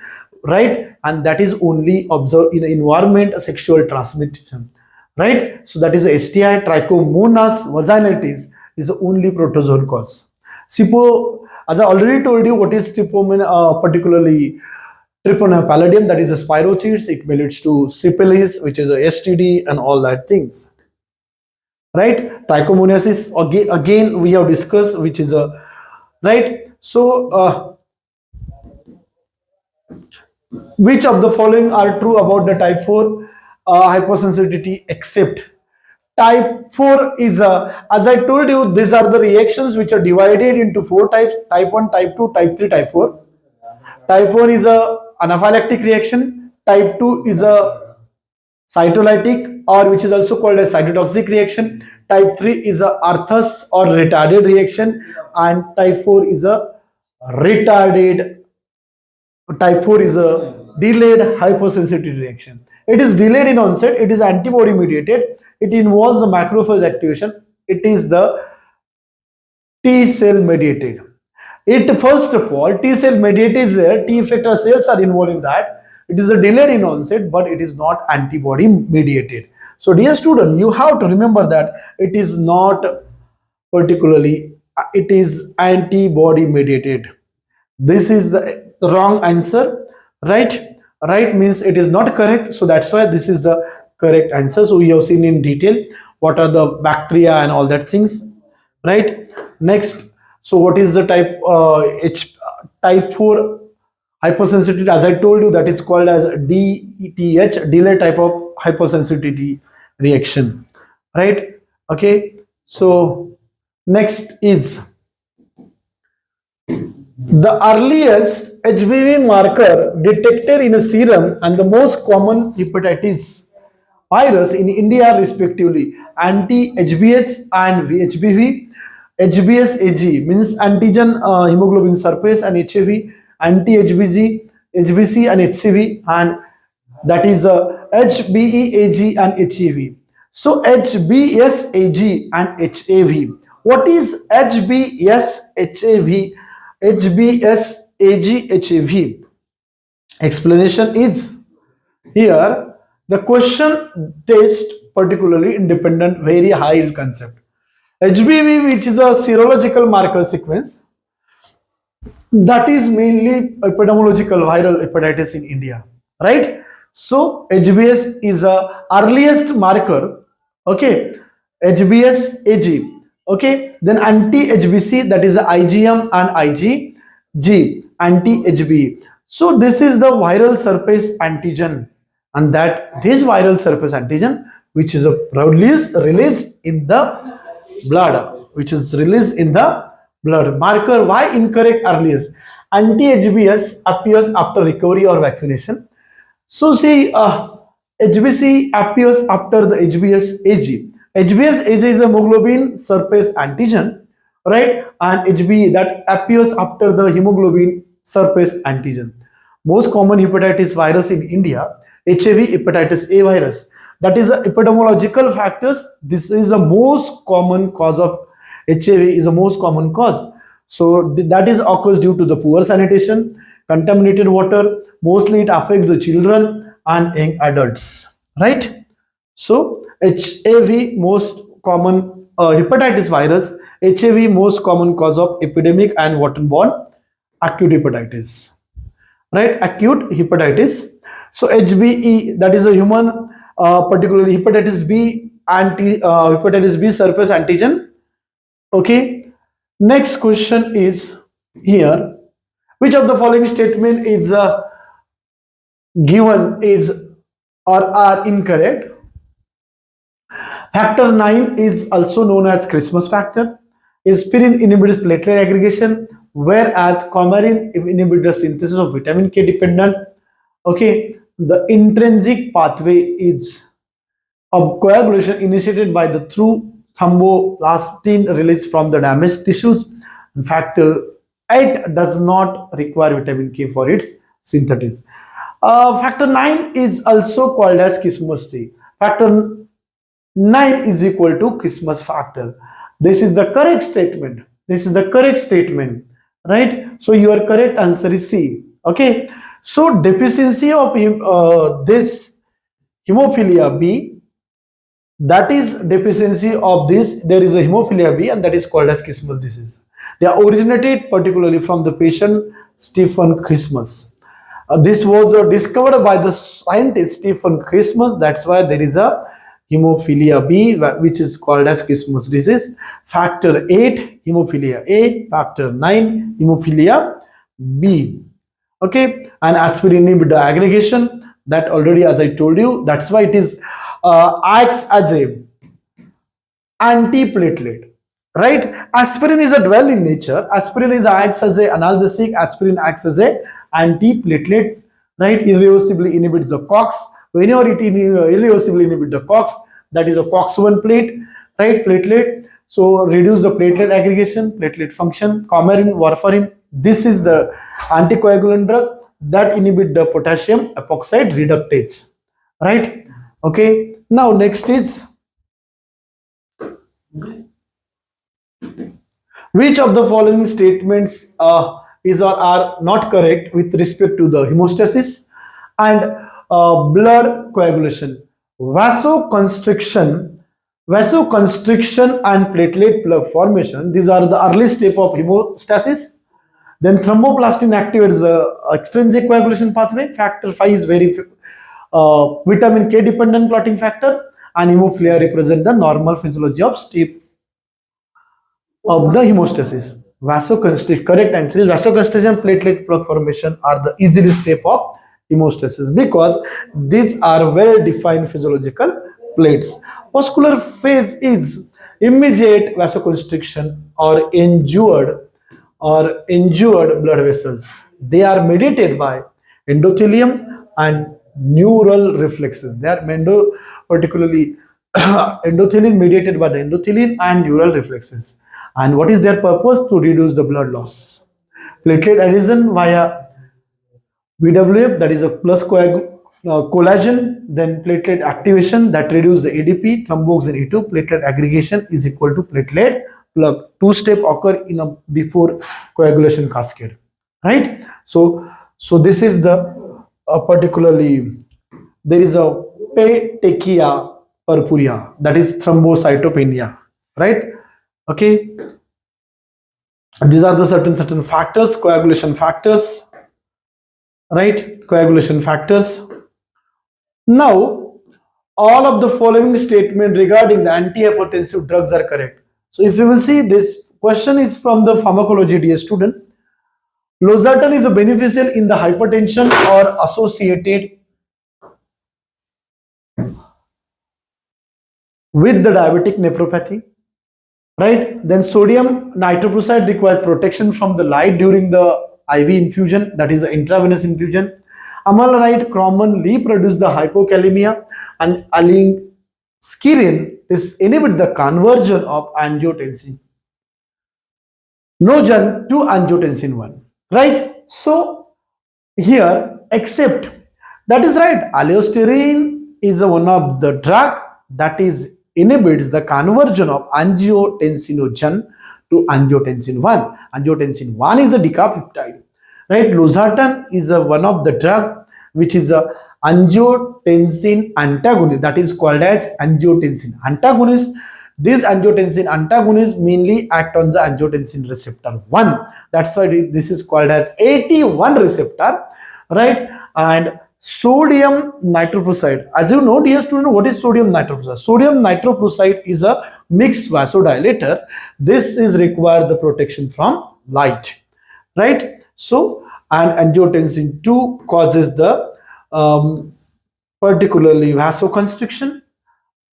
right? And that is only observed in the environment, sexual transmission, right? So that is a STI. Trichomonas vaginitis is the only protozoal cause. As I already told you, what is particularly Treponema pallidum, that is a spirochetes. It may leads to syphilis, which is a STD and all that things, right? Trichomoniasis again we have discussed, which is a right. So which of the following are true about the type 4 hypersensitivity except type 4 is as I told you, these are the reactions which are divided into 4 types: type 1, type 2, type 3, type 4. Type 1 is a anaphylactic reaction, type 2 is a cytolytic, or which is also called as cytotoxic reaction, type 3 is a Arthus or retarded reaction, and type 4 is a delayed hypersensitivity reaction. It is delayed in onset, it is antibody mediated, it involves the macrophage activation, it is the T cell mediated. It first of all, T cell mediated is there, T effector cells are involved in that. It is a delayed in onset, but it is not antibody mediated. So dear student, you have to remember that it is not particularly, it is antibody mediated. This is the wrong answer, right? Right means it is not correct. So that's why this is the correct answer. So we have seen in detail what are the bacteria and all that things, right? Next, so what is the type 4 hypersensitivity? As I told you, that is called as DTH, delayed type of hypersensitivity reaction, right? Okay, so next is the earliest HBV marker detected in a serum and the most common hepatitis virus in India respectively: anti-HBs and VHBV. HBsAg means antigen hemoglobin surface, and HAV anti-HBG, HBC and HCV, and that is HBeAg and HAV. So HBsAg and HAV. What is HBsHAV? HBsAg HAV. Explanation is here. The question test particularly independent, very high yield concept. HBV, which is a serological marker sequence, that is mainly epidemiological viral hepatitis in India, right? So HBs is a earliest marker, okay? HBsAg, okay? Then anti-HBC, that is the IgM and IgG, anti-HB. So this is the viral surface antigen, and that this viral surface antigen which is released in the blood, marker. Why incorrect earliest? Anti-HBs appears after recovery or vaccination. So see, HBC appears after the HBsAg. HBsAg is a hemoglobin surface antigen, right? And HB that appears after the hemoglobin surface antigen. Most common hepatitis virus in India: HAV, hepatitis A virus. That is the epidemiological factors. This is the most common cause of HAV, is the most common cause. So that is occurs due to the poor sanitation, contaminated water. Mostly it affects the children and young adults, right? So HAV most common hepatitis virus, HAV most common cause of epidemic and waterborne acute hepatitis, right? Acute hepatitis. So HBE, that is a human, particularly hepatitis B hepatitis B surface antigen. Okay. Next question is here: which of the following statement is given is or are incorrect? Factor 9 is also known as Christmas factor. Aspirin inhibits platelet aggregation, whereas coumarin inhibits the synthesis of vitamin K dependent. Okay, the intrinsic pathway is of coagulation initiated by the through thromboplastin release from the damaged tissues. Factor 8 does not require vitamin K for its synthesis. Factor 9 is also called as Christmas tree. Factor 9 is equal to Christmas factor. This is the correct statement. This is the correct statement, right? So your correct answer is C. Okay. So deficiency of this hemophilia B, that is deficiency of this, there is a hemophilia B, and that is called as Christmas disease. They are originated particularly from the patient Stephen Christmas. This was discovered by the scientist Stephen Christmas. That's why there is a hemophilia B, which is called as Christmas disease. Factor 8 hemophilia A, factor 9 hemophilia B. Okay, and aspirin inhibit the aggregation, that already, as I told you, that's why it is acts as a antiplatelet, right? Aspirin is a dual in nature. Aspirin is acts as a analgesic, aspirin acts as a antiplatelet, right? Irreversibly inhibits the COX. Whenever it irreversibly inhibits the COX, that is a COX-1 plate, right? Platelet. So reduce the platelet aggregation, platelet function. Coumarin, warfarin. This is the anticoagulant drug that inhibit the potassium epoxide reductase, right? Okay. Now next is, which of the following statements is or are not correct with respect to the hemostasis and blood coagulation? Vasoconstriction and platelet plug formation, these are the early step of hemostasis. Then thromboplastin activates the extrinsic coagulation pathway. Factor 5 is very vitamin K dependent clotting factor, and hemophilia represent the normal physiology of step of the hemostasis. Vasoconstriction, correct answer is vasoconstriction and platelet plug formation are the easily step of hemostasis, because these are well defined physiological plates. Vascular phase is immediate vasoconstriction or injured blood vessels. They are mediated by endothelium and neural reflexes. They are particularly endothelium mediated by the endothelium and neural reflexes. And what is their purpose? To reduce the blood loss. Platelet adhesion via VWF, that is a plus collagen, then platelet activation that reduce the ADP, thromboxane E2, platelet aggregation is equal to platelet plug. Two step occur in a before coagulation cascade, right? So this is the particularly, there is a petechia purpurea, that is thrombocytopenia, right? Okay, these are the certain factors, coagulation factors, right? Coagulation factors. Now all of the following statement regarding the antihypertensive drugs are correct. So if you will see, this question is from the pharmacology, dear student. Losartan is a beneficial in the hypertension or associated with the diabetic nephropathy, right? Then sodium nitroprusside requires protection from the light during the IV infusion, that is the intravenous infusion. Amyloid commonly produce the hypokalemia, and alingskirin is inhibit the conversion of angiotensin nogen to angiotensin 1, right? So here, except, that is right, allosterine is one of the drug that is inhibits the conversion of angiotensinogen to angiotensin 1. Angiotensin 1 is a decapeptide, right? Losartan is one of the drug which is angiotensin antagonist, that is called as angiotensin antagonist. These angiotensin antagonists mainly act on the angiotensin receptor 1. That's why this is called as AT1 receptor, right? And sodium nitroprusside. As you know, dear student, what is sodium nitroprusside? Sodium nitroprusside is a mixed vasodilator. This is require the protection from light, right? So, and angiotensin 2 causes the particularly vasoconstriction,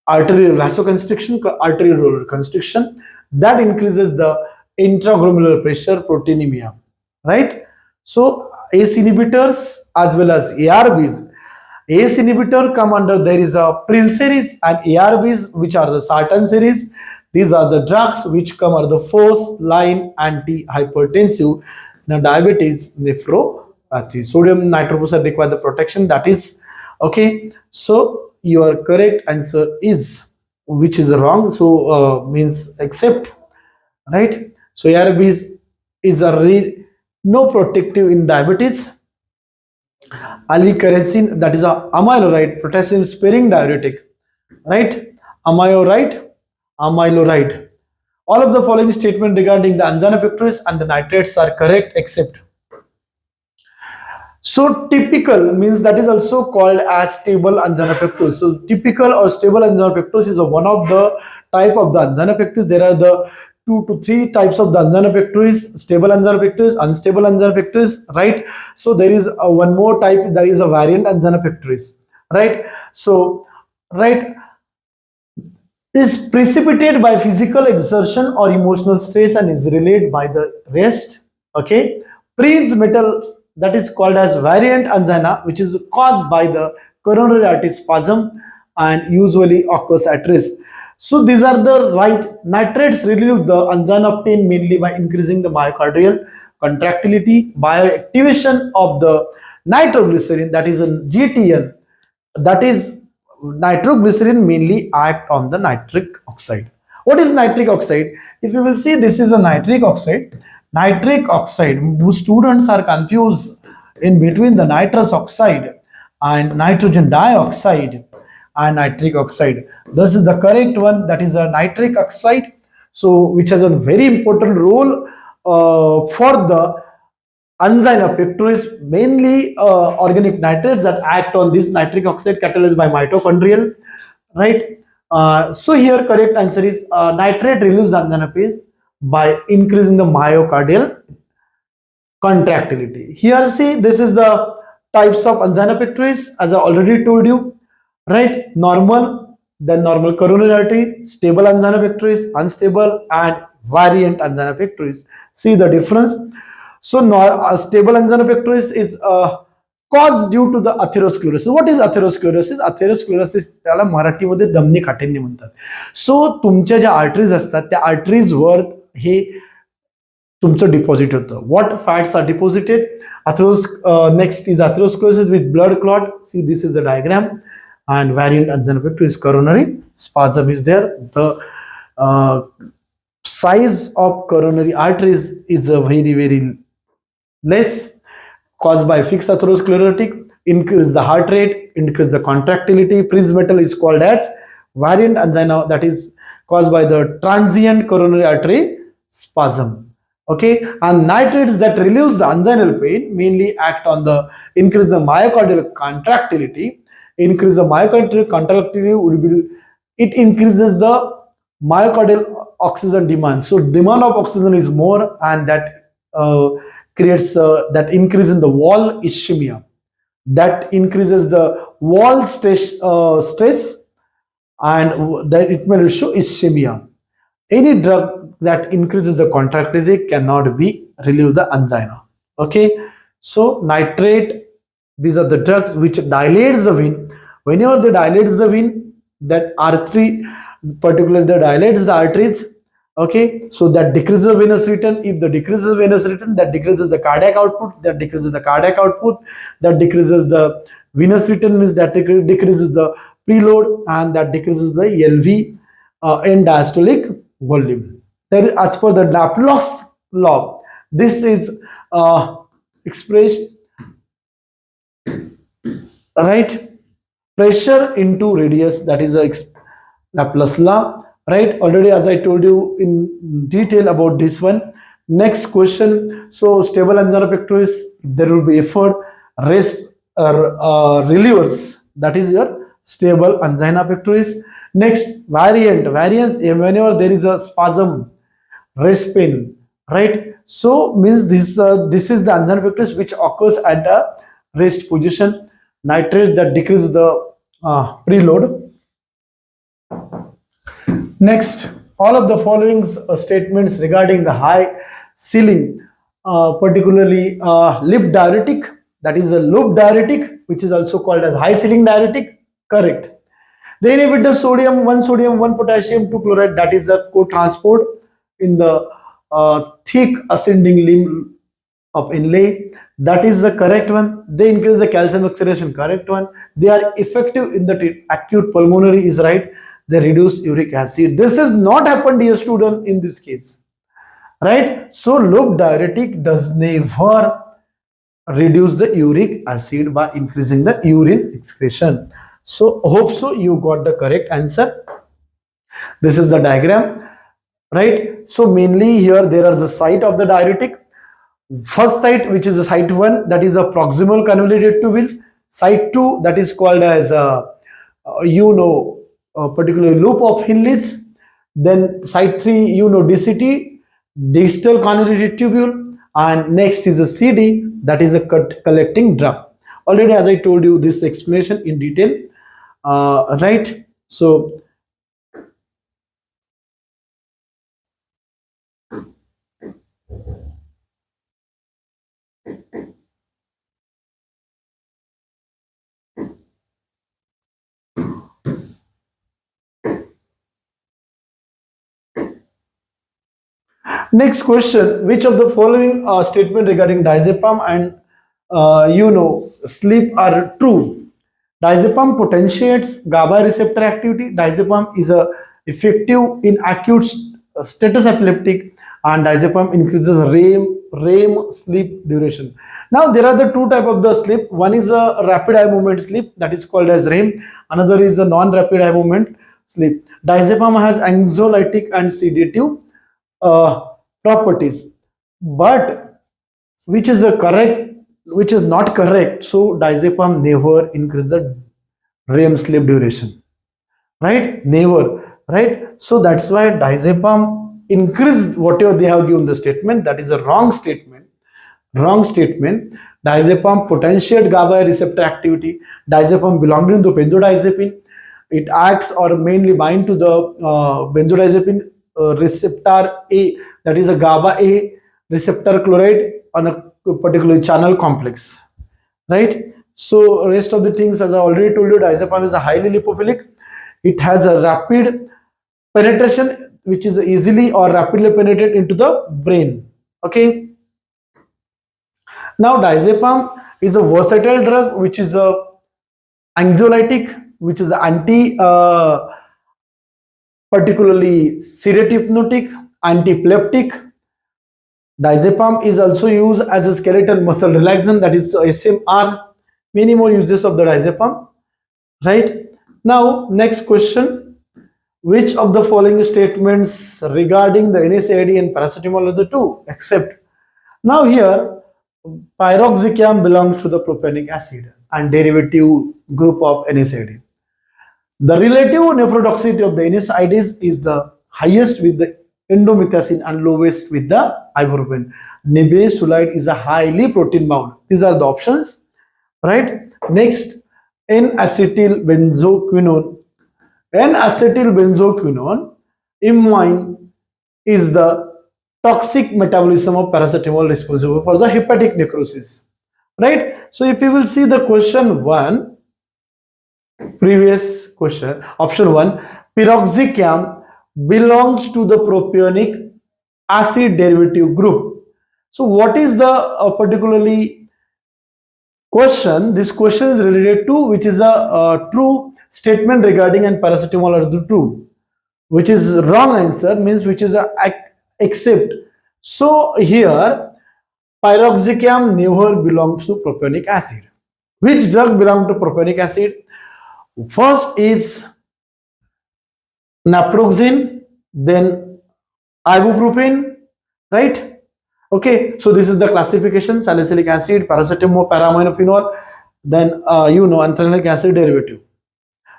arterial vasoconstriction, arterial constriction, that increases the intraglomeralular pressure, proteinemia, right? So ACE inhibitors as well as ARBs. ACE inhibitor come under, there is a Pril series, and ARBs, which are the sartan series. These are the drugs which come under the first line anti-hypertensive. Now diabetes, nephropathy. Sodium nitroprusside require the protection, that is okay. So your correct answer is, which is wrong, so means accept, right? So ARBs is a no protective in diabetes. Alicarnitine, that is a amiloride, potassium sparing diuretic, right? Amiloride. All of the following statement regarding the angina pectoris and the nitrates are correct except. So typical means that is also called as stable angina pectoris. So typical or stable angina pectoris is one of the type of the angina pectoris. There are the 2 to 3 types of the angina pectoris: stable angina pectoris, unstable angina pectoris, right? So there is one more type, there is a variant angina pectoris, right? So, right, is precipitated by physical exertion or emotional stress and is relayed by the rest, okay? Pre-metal, that is called as variant angina, which is caused by the coronary artery spasm and usually occurs at rest. So these are the right. Nitrates relieve the angina pain mainly by increasing the myocardial contractility, bioactivation of the nitroglycerin, that is a GTN, that is nitroglycerin mainly act on the nitric oxide. What is nitric oxide? If you will see, this is a nitric oxide. Nitric oxide, students are confused in between the nitrous oxide and nitrogen dioxide and nitric oxide. This is the correct one, that is a nitric oxide. So which has a very important role for the angina pectoris, mainly organic nitrates that act on this nitric oxide catalyzed by mitochondrial, right? So here correct answer is nitrate relieves angina pain by increasing the myocardial contractility. Here see, this is the types of angina pectoris as I already told you, right? Normal, then normal coronary artery, stable angina pectoris, unstable, and variant angina pectoris. See the difference. So stable angina pectoris is caused due to the atherosclerosis. What is atherosclerosis? Atherosclerosis त्याला मराठीमध्ये दमनी काठिण्य म्हणतात. सो तुमच्या ज्या arteries असतात त्या arteries वर हे तुमचं deposit होतं. What fats are deposited? Next is atherosclerosis with blood clot. See, this is the diagram. And variant angina pectoris, coronary spasm is there. The size of coronary arteries is a very less, caused by fixed atherosclerotic, increase the heart rate, increase the contractility. Prismatal is called as variant angina, that is caused by the transient coronary artery spasm, okay? And nitrates that relieves the anginal pain mainly act on the increase the myocardial contractility. Increase the myocardial contractility would be, it increases the myocardial oxygen demand. So demand of oxygen is more, and that creates that increase in the wall ischemia, that increases the wall stress, and that it may show ischemia. Any drug that increases the contractility cannot be relieve the angina, okay? So nitrate, these are the drugs which dilates the vein. Whenever they dilates the vein, that artery particularly they dilates the arteries, okay? So that decreases the venous return. If the decreases venous return, that decreases the cardiac output. That decreases the cardiac output. That decreases the venous return, means that decreases the preload, and that decreases the LV end diastolic volume. That is as per the Laplace law. This is expressed right? Pressure into radius, that is the Laplace law, right? Already, as I told you in detail about this one. Next question. So stable angina pectoris, there will be effort, rest or relievers, that is your stable angina pectoris. Next variant, whenever there is a spasm, rest pain, right? So means this is the angina pectoris which occurs at the rest position. Nitrate, that decreases the preload. Next, all of the following statements regarding the high ceiling, particularly lip diuretic, that is a loop diuretic, which is also called as high ceiling diuretic, correct. They inhibit the sodium, 1 potassium, 2 chloride, that is the co-transport in the thick ascending limb of inlay, that is the correct one. They increase the calcium oxidation, correct one. They are effective in the acute pulmonary, is right. They reduce uric acid. This is not happened, dear student, in this case, right? So loop diuretic does never reduce the uric acid by increasing the urine excretion. So hope so you got the correct answer. This is the diagram, right? So mainly here there are the site of the diuretic. First site, which is the site 1, that is a proximal convoluted tubule. Site 2, that is called as a particular loop of Hinlis. Then site 3, DCT, distal convoluted tubule, and next is a CD, that is a collecting drum. Already, as I told you, this explanation in detail, right? So next question, which of the following statement regarding diazepam and sleep are true? Diazepam potentiates GABA receptor activity. Diazepam is effective in acute status epileptic, and diazepam increases REM sleep duration. Now there are the two type of the sleep. One is a rapid eye movement sleep, that is called as REM. Another is a non-rapid eye movement sleep. Diazepam has anxiolytic and sedative properties, but which is not correct. So diazepam never increase the REM sleep duration, right? Never, right? So that's why diazepam increase whatever they have given the statement. That is a wrong statement. Wrong statement. Diazepam potentiate GABA receptor activity. Diazepam belonging to benzodiazepine. It acts or mainly bind to the benzodiazepine receptor A, that is a GABA A receptor chloride on a particular channel complex, right? So rest of the things, as I already told you, diazepam is a highly lipophilic. It has a rapid penetration, which is easily or rapidly penetrate into the brain. Okay. Now diazepam is a versatile drug, which is a anxiolytic, which is anti particularly sedative hypnotic, antiepileptic. Diazepam is also used as a skeletal muscle relaxant, that is SMR. Many more uses of the diazepam, right? Now next question, which of the following statements regarding the NSAID and paracetamol are the true? Except, now here pyroxicam belongs to the propionic acid and derivative group of NSAID. The relative nephrotoxicity of the NSAIDs is the highest with the indomethacin and lowest with the ibuprofen. Nimesulide is a highly protein bound. These are the options, right? Next, N-acetylbenzoquinone. N-acetylbenzoquinone imine is the toxic metabolism of paracetamol responsible for the hepatic necrosis, right? So if you will see the question 1, previous question, option 1, piroxicam belongs to the propionic acid derivative group. So what is the particularly question? This question is related to which is a true statement regarding and paracetamol are the true, which is wrong answer means which is a except. So here pyroxicam never belongs to propionic acid. Which drug belong to propionic acid? First is naproxen, then ibuprofen, right? Okay, so this is the classification: salicylic acid, paracetamol, paraminophenol, then anthranilic acid derivative.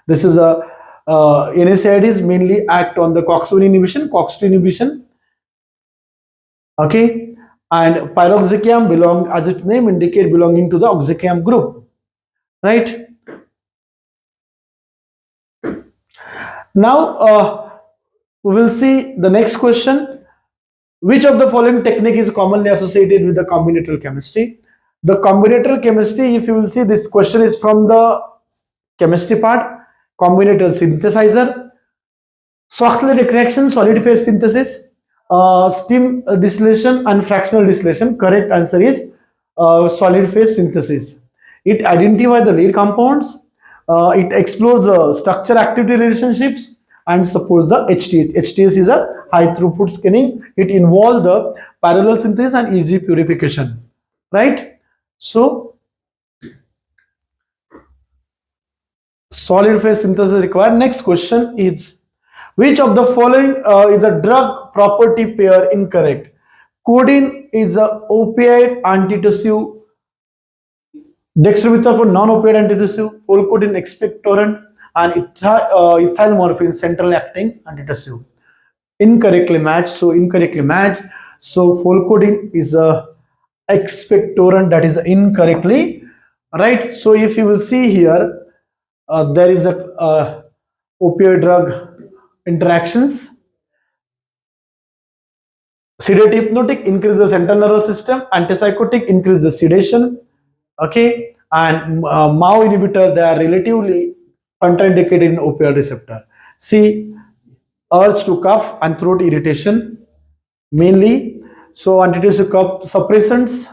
This is a NSAIDs mainly act on the COX-1 inhibition, COX-2 inhibition. Okay, and piroxicam belong, as its name indicate, belonging to the oxycam group, right? Now we will see the next question. Which of the following technique is commonly associated with the combinatorial chemistry? The combinatorial chemistry, if you will see, this question is from the chemistry part. Combinatorial synthesizer, Soxhlet reaction, solid phase synthesis, steam distillation and fractional distillation. Correct answer is solid phase synthesis. It identifies the lead compounds, it explores the structure activity relationships, and supports the HTS. HTS is a high throughput scanning. It involves the parallel synthesis and easy purification, right? So solid phase synthesis required. Next question is, which of the following is a drug property pair incorrect? Codeine is a opioid antitussive, dextromethorphan non-opioid antitussive, polcodeine expectorant, and ethyl morphine central acting antitussive. Incorrectly matched. So incorrectly matched. So polcodeine is a expectorant, that is incorrectly right. So if you will see here, there is a opioid drug interactions. Sedative hypnotic increase the central nervous system, antipsychotic increase the sedation, okay, and MAO inhibitor, they are relatively contraindicated in opioid receptor. See, urge to cough and throat irritation mainly. So antitussive cough suppressants.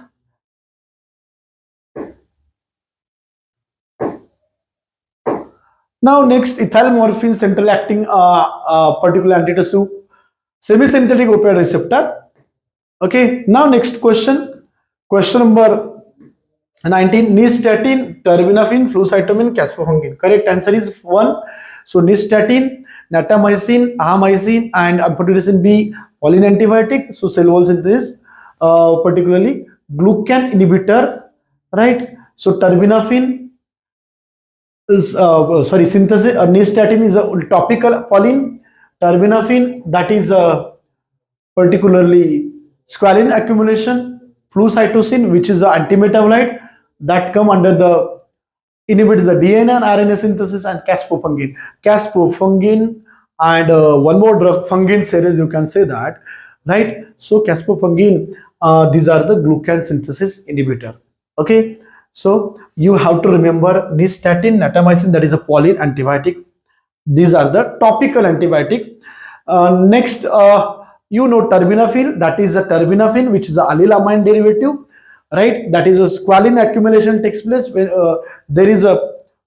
Now next, ethyl morphine central acting particular antitussive semi-synthetic opioid receptor. Okay, now next question. Question number 19. Nystatin, terbinafine, flucytomine, caspofungin. Correct answer is 1. So nystatin, natamycin, ahamycin, and amphotericin B, polyene antibiotic. So cell wall synthesis, particularly glucan inhibitor, right? So terbinafine is synthesis. Nystatin is a topical polyene. Terbinafine, that is particularly squalene accumulation. Flucytosine, which is the antimetabolite that come under the inhibits the DNA and RNA synthesis, and caspofungin. Caspofungin and one more drug, fungin series, you can say that, right? So caspofungin, these are the glucan synthesis inhibitor. Okay, so you have to remember nystatin, natamycin, that is a polyene antibiotic. These are the topical antibiotic. Next, terbinafine, that is a terbinafine, which is the allylamine derivative, right? That is a squalene accumulation takes place when there is a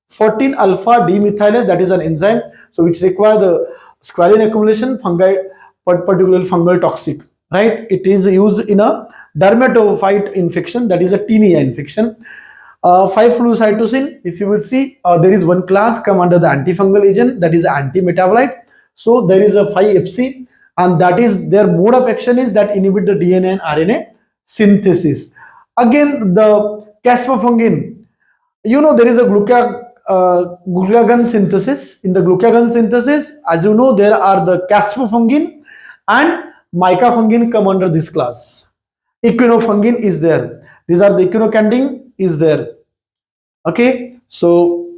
14 alpha demethylase, that is an enzyme, so which require the squalene accumulation, fungi, particularly fungal toxic, right? It is used in a dermatophyte infection, that is a tinea infection. 5-flucytosine, if you will see, there is one class come under the antifungal agent, that is anti-metabolite. So there is a 5-FC, and that is their mode of action is that inhibit the DNA and RNA synthesis. Again, the caspofungin, there is a glucagon synthesis. In the glucagon synthesis, as you know, there are the caspofungin and micafungin come under this class. Equinofungin is there. These are the equinocandin is there. Okay, so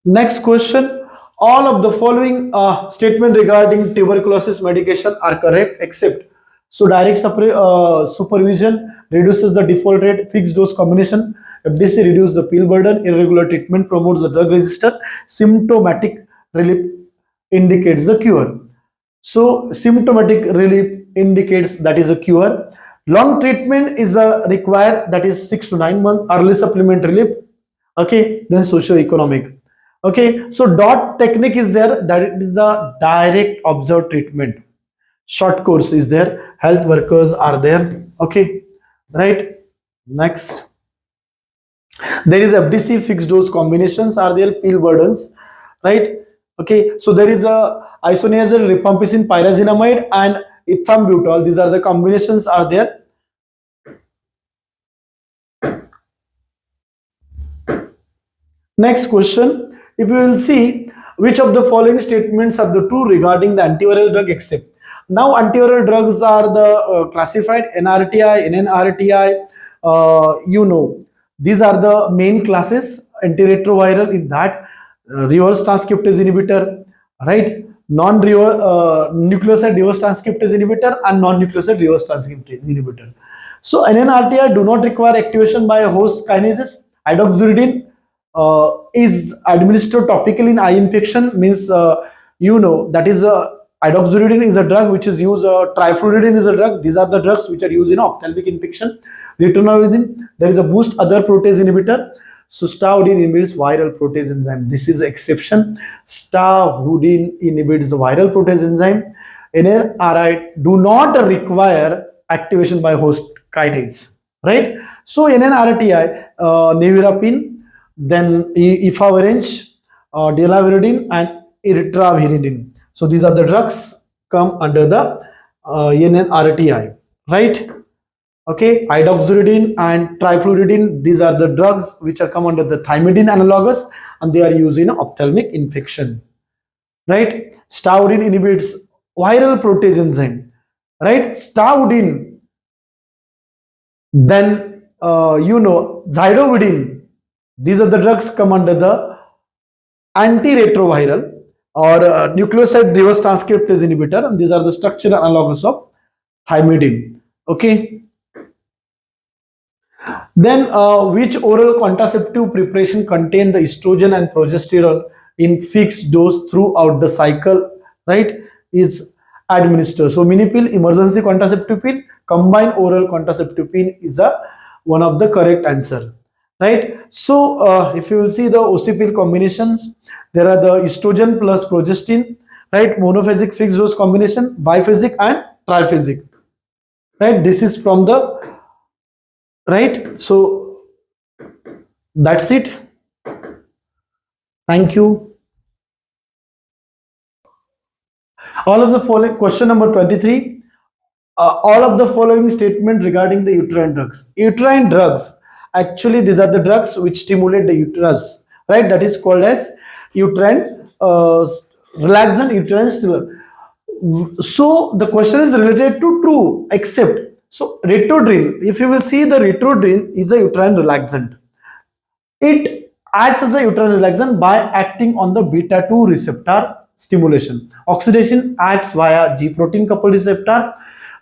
next question. All of the following statement regarding tuberculosis medication are correct except, so direct supervision reduces the default rate, fixed dose combination, FDC reduces the pill burden, irregular treatment promotes the drug resistance, symptomatic relief indicates the cure. So symptomatic relief indicates that is a cure. Long treatment is required, that is 6 to 9 months. Early supplement relief. Okay, then socio-economic. Okay, so DOT technique is there, that is the direct observed treatment. Short course is there, health workers are there. Okay, right. Next, There is FDC, fixed dose combinations are there, pill burdens, right? Okay, so there is a isoniazid, rifampicin, pyrazinamide, and ethambutol. These are the combinations are there. Next question, if you will see which of the following statements are the true regarding the antiviral drug except. Now antiviral drugs are the classified NRTI, NNRTI, these are the main classes. Antiretroviral is that reverse transcriptase inhibitor, right? Non-nucleoside reverse transcriptase inhibitor and non-nucleoside reverse transcriptase inhibitor. So NNRTI do not require activation by a host kinases. Hydroxyuridine is administered topically in eye infection, means that is hydroxyuridine is a drug which is used, trifluridine is a drug. These are the drugs which are used in ophthalmic infection. Ritonavir, there is a boost other protease inhibitor. So stavudine inhibits viral protease enzyme. This is exception. Stavudine inhibits the viral protease enzyme. NNRI do not require activation by host kinase, right? So NNRTI, nevirapine, then efavirenz, delaviridine, and erythraviridine. So these are the drugs come under the NNRTI, right? Okay, hydroxyuridine and trifluridine, these are the drugs which are come under the thymidine analogous, and they are used in ophthalmic infection, right? Stavudine inhibits viral protease enzyme, right? Stavudine, then zidovudine, these are the drugs come under the antiretroviral or nucleoside reverse transcriptase inhibitor, and these are the structural analogs of thymidine. Okay. Then which oral contraceptive preparation contain the estrogen and progesterone in fixed dose throughout the cycle, right, is administered. So mini pill, emergency contraceptive pill, combined oral contraceptive pill is one of the correct answer, right? So if you will see the OC pill combinations, there are the estrogen plus progestin, right, monophasic fixed dose combination, biphasic and triphasic, right? This is from the right. So that's it. Thank you. All of the following, question number 23, all of the following statement regarding the uterine drugs. Uterine drugs, actually these are the drugs which stimulate the uterus, right? That is called as uterine relaxant, uterine stimulant. So the question is related to true except. So retrodrine, if you will see, the retrodrine is a uterine relaxant. It acts as a uterine relaxant by acting on the beta 2 receptor stimulation. Oxidation acts via G protein coupled receptor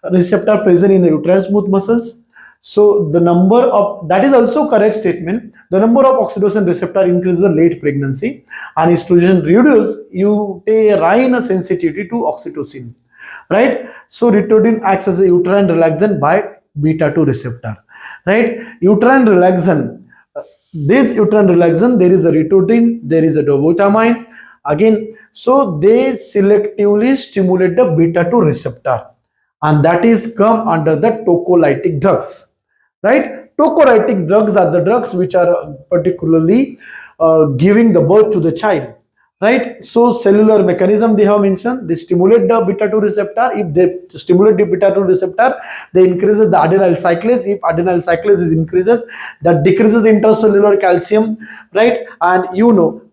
present in the uterine smooth muscles. So the number of, that is also correct statement, the number of oxytocin receptor increases in late pregnancy, and estrogen reduce uterine sensitivity to oxytocin, right? So retrodrine acts as a uterine relaxant by beta 2 receptor, right? Uterine relaxant, this uterine relaxant, there is a retrodrine, there is a dobutamine again. So they selectively stimulate the beta 2 receptor, and that is come under the tocolytic drugs, right? Tocolytic drugs are the drugs which are particularly giving the birth to the child, right? So cellular mechanism they have mentioned, they stimulate the beta 2 receptor. If they stimulate the beta 2 receptor, they increases the adenyl cyclase. If adenyl cyclase is increases, that decreases intracellular calcium, right? And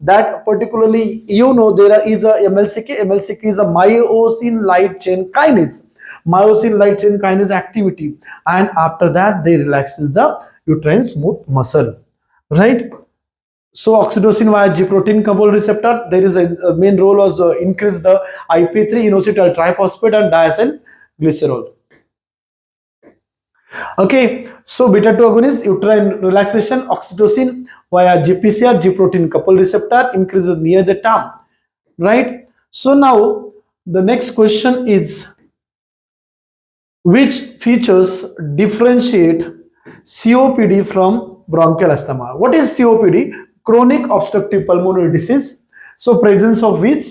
that particularly there is a MLCK. MLCK is a myosin light chain kinase. Myosin light chain kinase activity, and after that they relaxes the uterine smooth muscle, right? So oxytocin via G protein coupled receptor, there is a main role was increase the IP3 inositol triphosphate and diacetyl glycerol. Okay, so beta 2 agonist, uterine relaxation, oxytocin via GPCR, G protein coupled receptor increases near the term, right? So now the next question is, which features differentiate COPD from bronchial asthma? What is COPD? Chronic obstructive pulmonary disease. So presence of which?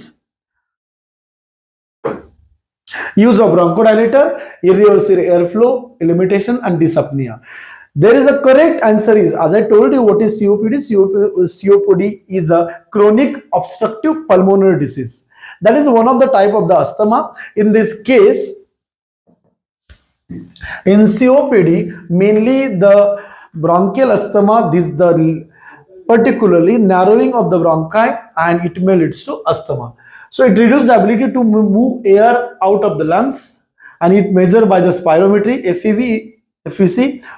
Use of bronchodilator, irreversible airflow, limitation, and dyspnea. There is a correct answer is, as I told you, what is COPD? COPD is a chronic obstructive pulmonary disease. That is one of the type of the asthma. In this case, in COPD, mainly the bronchial asthma, this the particularly narrowing of the bronchi, and it may leads to asthma. So it reduces the ability to move air out of the lungs, and it measured by the spirometry, FEC.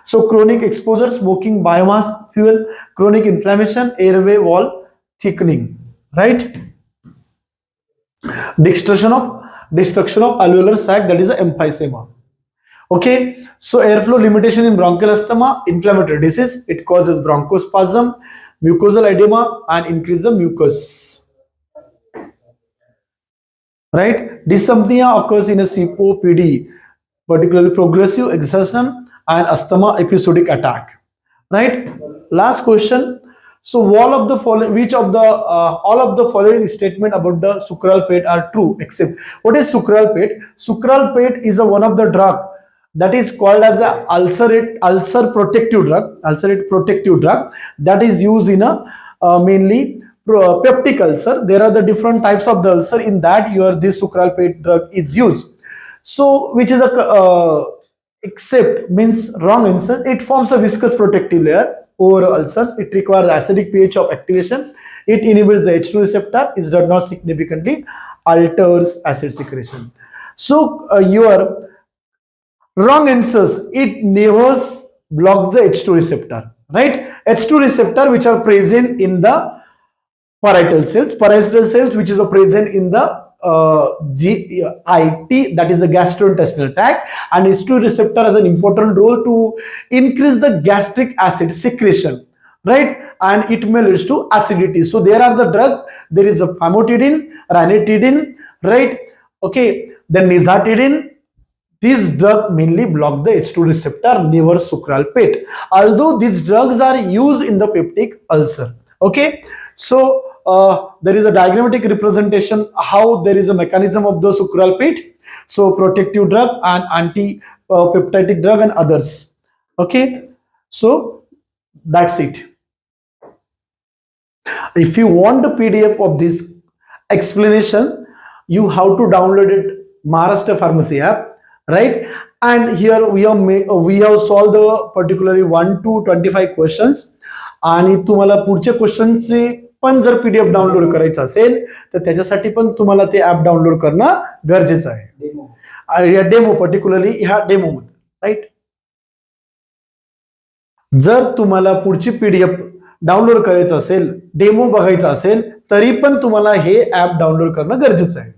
So chronic exposure, smoking, biomass fuel, chronic inflammation, airway wall thickening, right? Destruction of alveolar sac, that is the emphysema. Okay, so airflow limitation in bronchial asthma, inflammatory disease, it causes bronchospasm, mucosal edema, and increase the mucus. Right? Dysapnea occurs in a COPD, particularly progressive exertion and asthma episodic attack. Right? Last question. So all of the following statement about the sucralfate are true, except what is sucralfate? Sucralfate is one of the drug that is called as a ulcer protective drug that is used in a mainly peptic ulcer. There are the different types of the ulcer. In that, this sucralfate drug is used. So which is a except means wrong answer. It forms a viscous protective layer over ulcers. It requires acidic pH of activation. It inhibits the H2 receptor. It does not significantly alters acid secretion. So your wrong answers, it never blocks the H2 receptor, right? H2 receptor which are present in the parietal cells which is present in the GIT, that is the gastrointestinal tract, and H2 receptor has an important role to increase the gastric acid secretion, right? And it may lead to acidity. So there are the drug, there is a famotidine, ranitidine, right? Okay, then nizatidine. These drugs mainly block the H2 receptor, never sucralfate. Although these drugs are used in the peptic ulcer. Okay, so there is a diagrammatic representation how there is a mechanism of the sucralfate. So protective drug and anti-peptidic drug and others. Okay, so that's it. If you want the PDF of this explanation, you have to download it, Maharashtra Pharmacy app. Right, and here we have solved the particularly 1 to 25 questions, आणि तुम्हाला पुढच्या क्वेश्चनचे पण जर PDF download करायचं असेल तर त्याच्यासाठी पण तुम्हाला ते ऍप डाउनलोड करणं गरजेचं आहे. डेमो पर्टिक्युलरली ह्या डेमो मध्ये, राईट. जर तुम्हाला पुढची PDF डाउनलोड करायचं असेल, डेमो बघायचा असेल, तरी पण तुम्हाला हे ऍप डाउनलोड करणं गरजेचं आहे.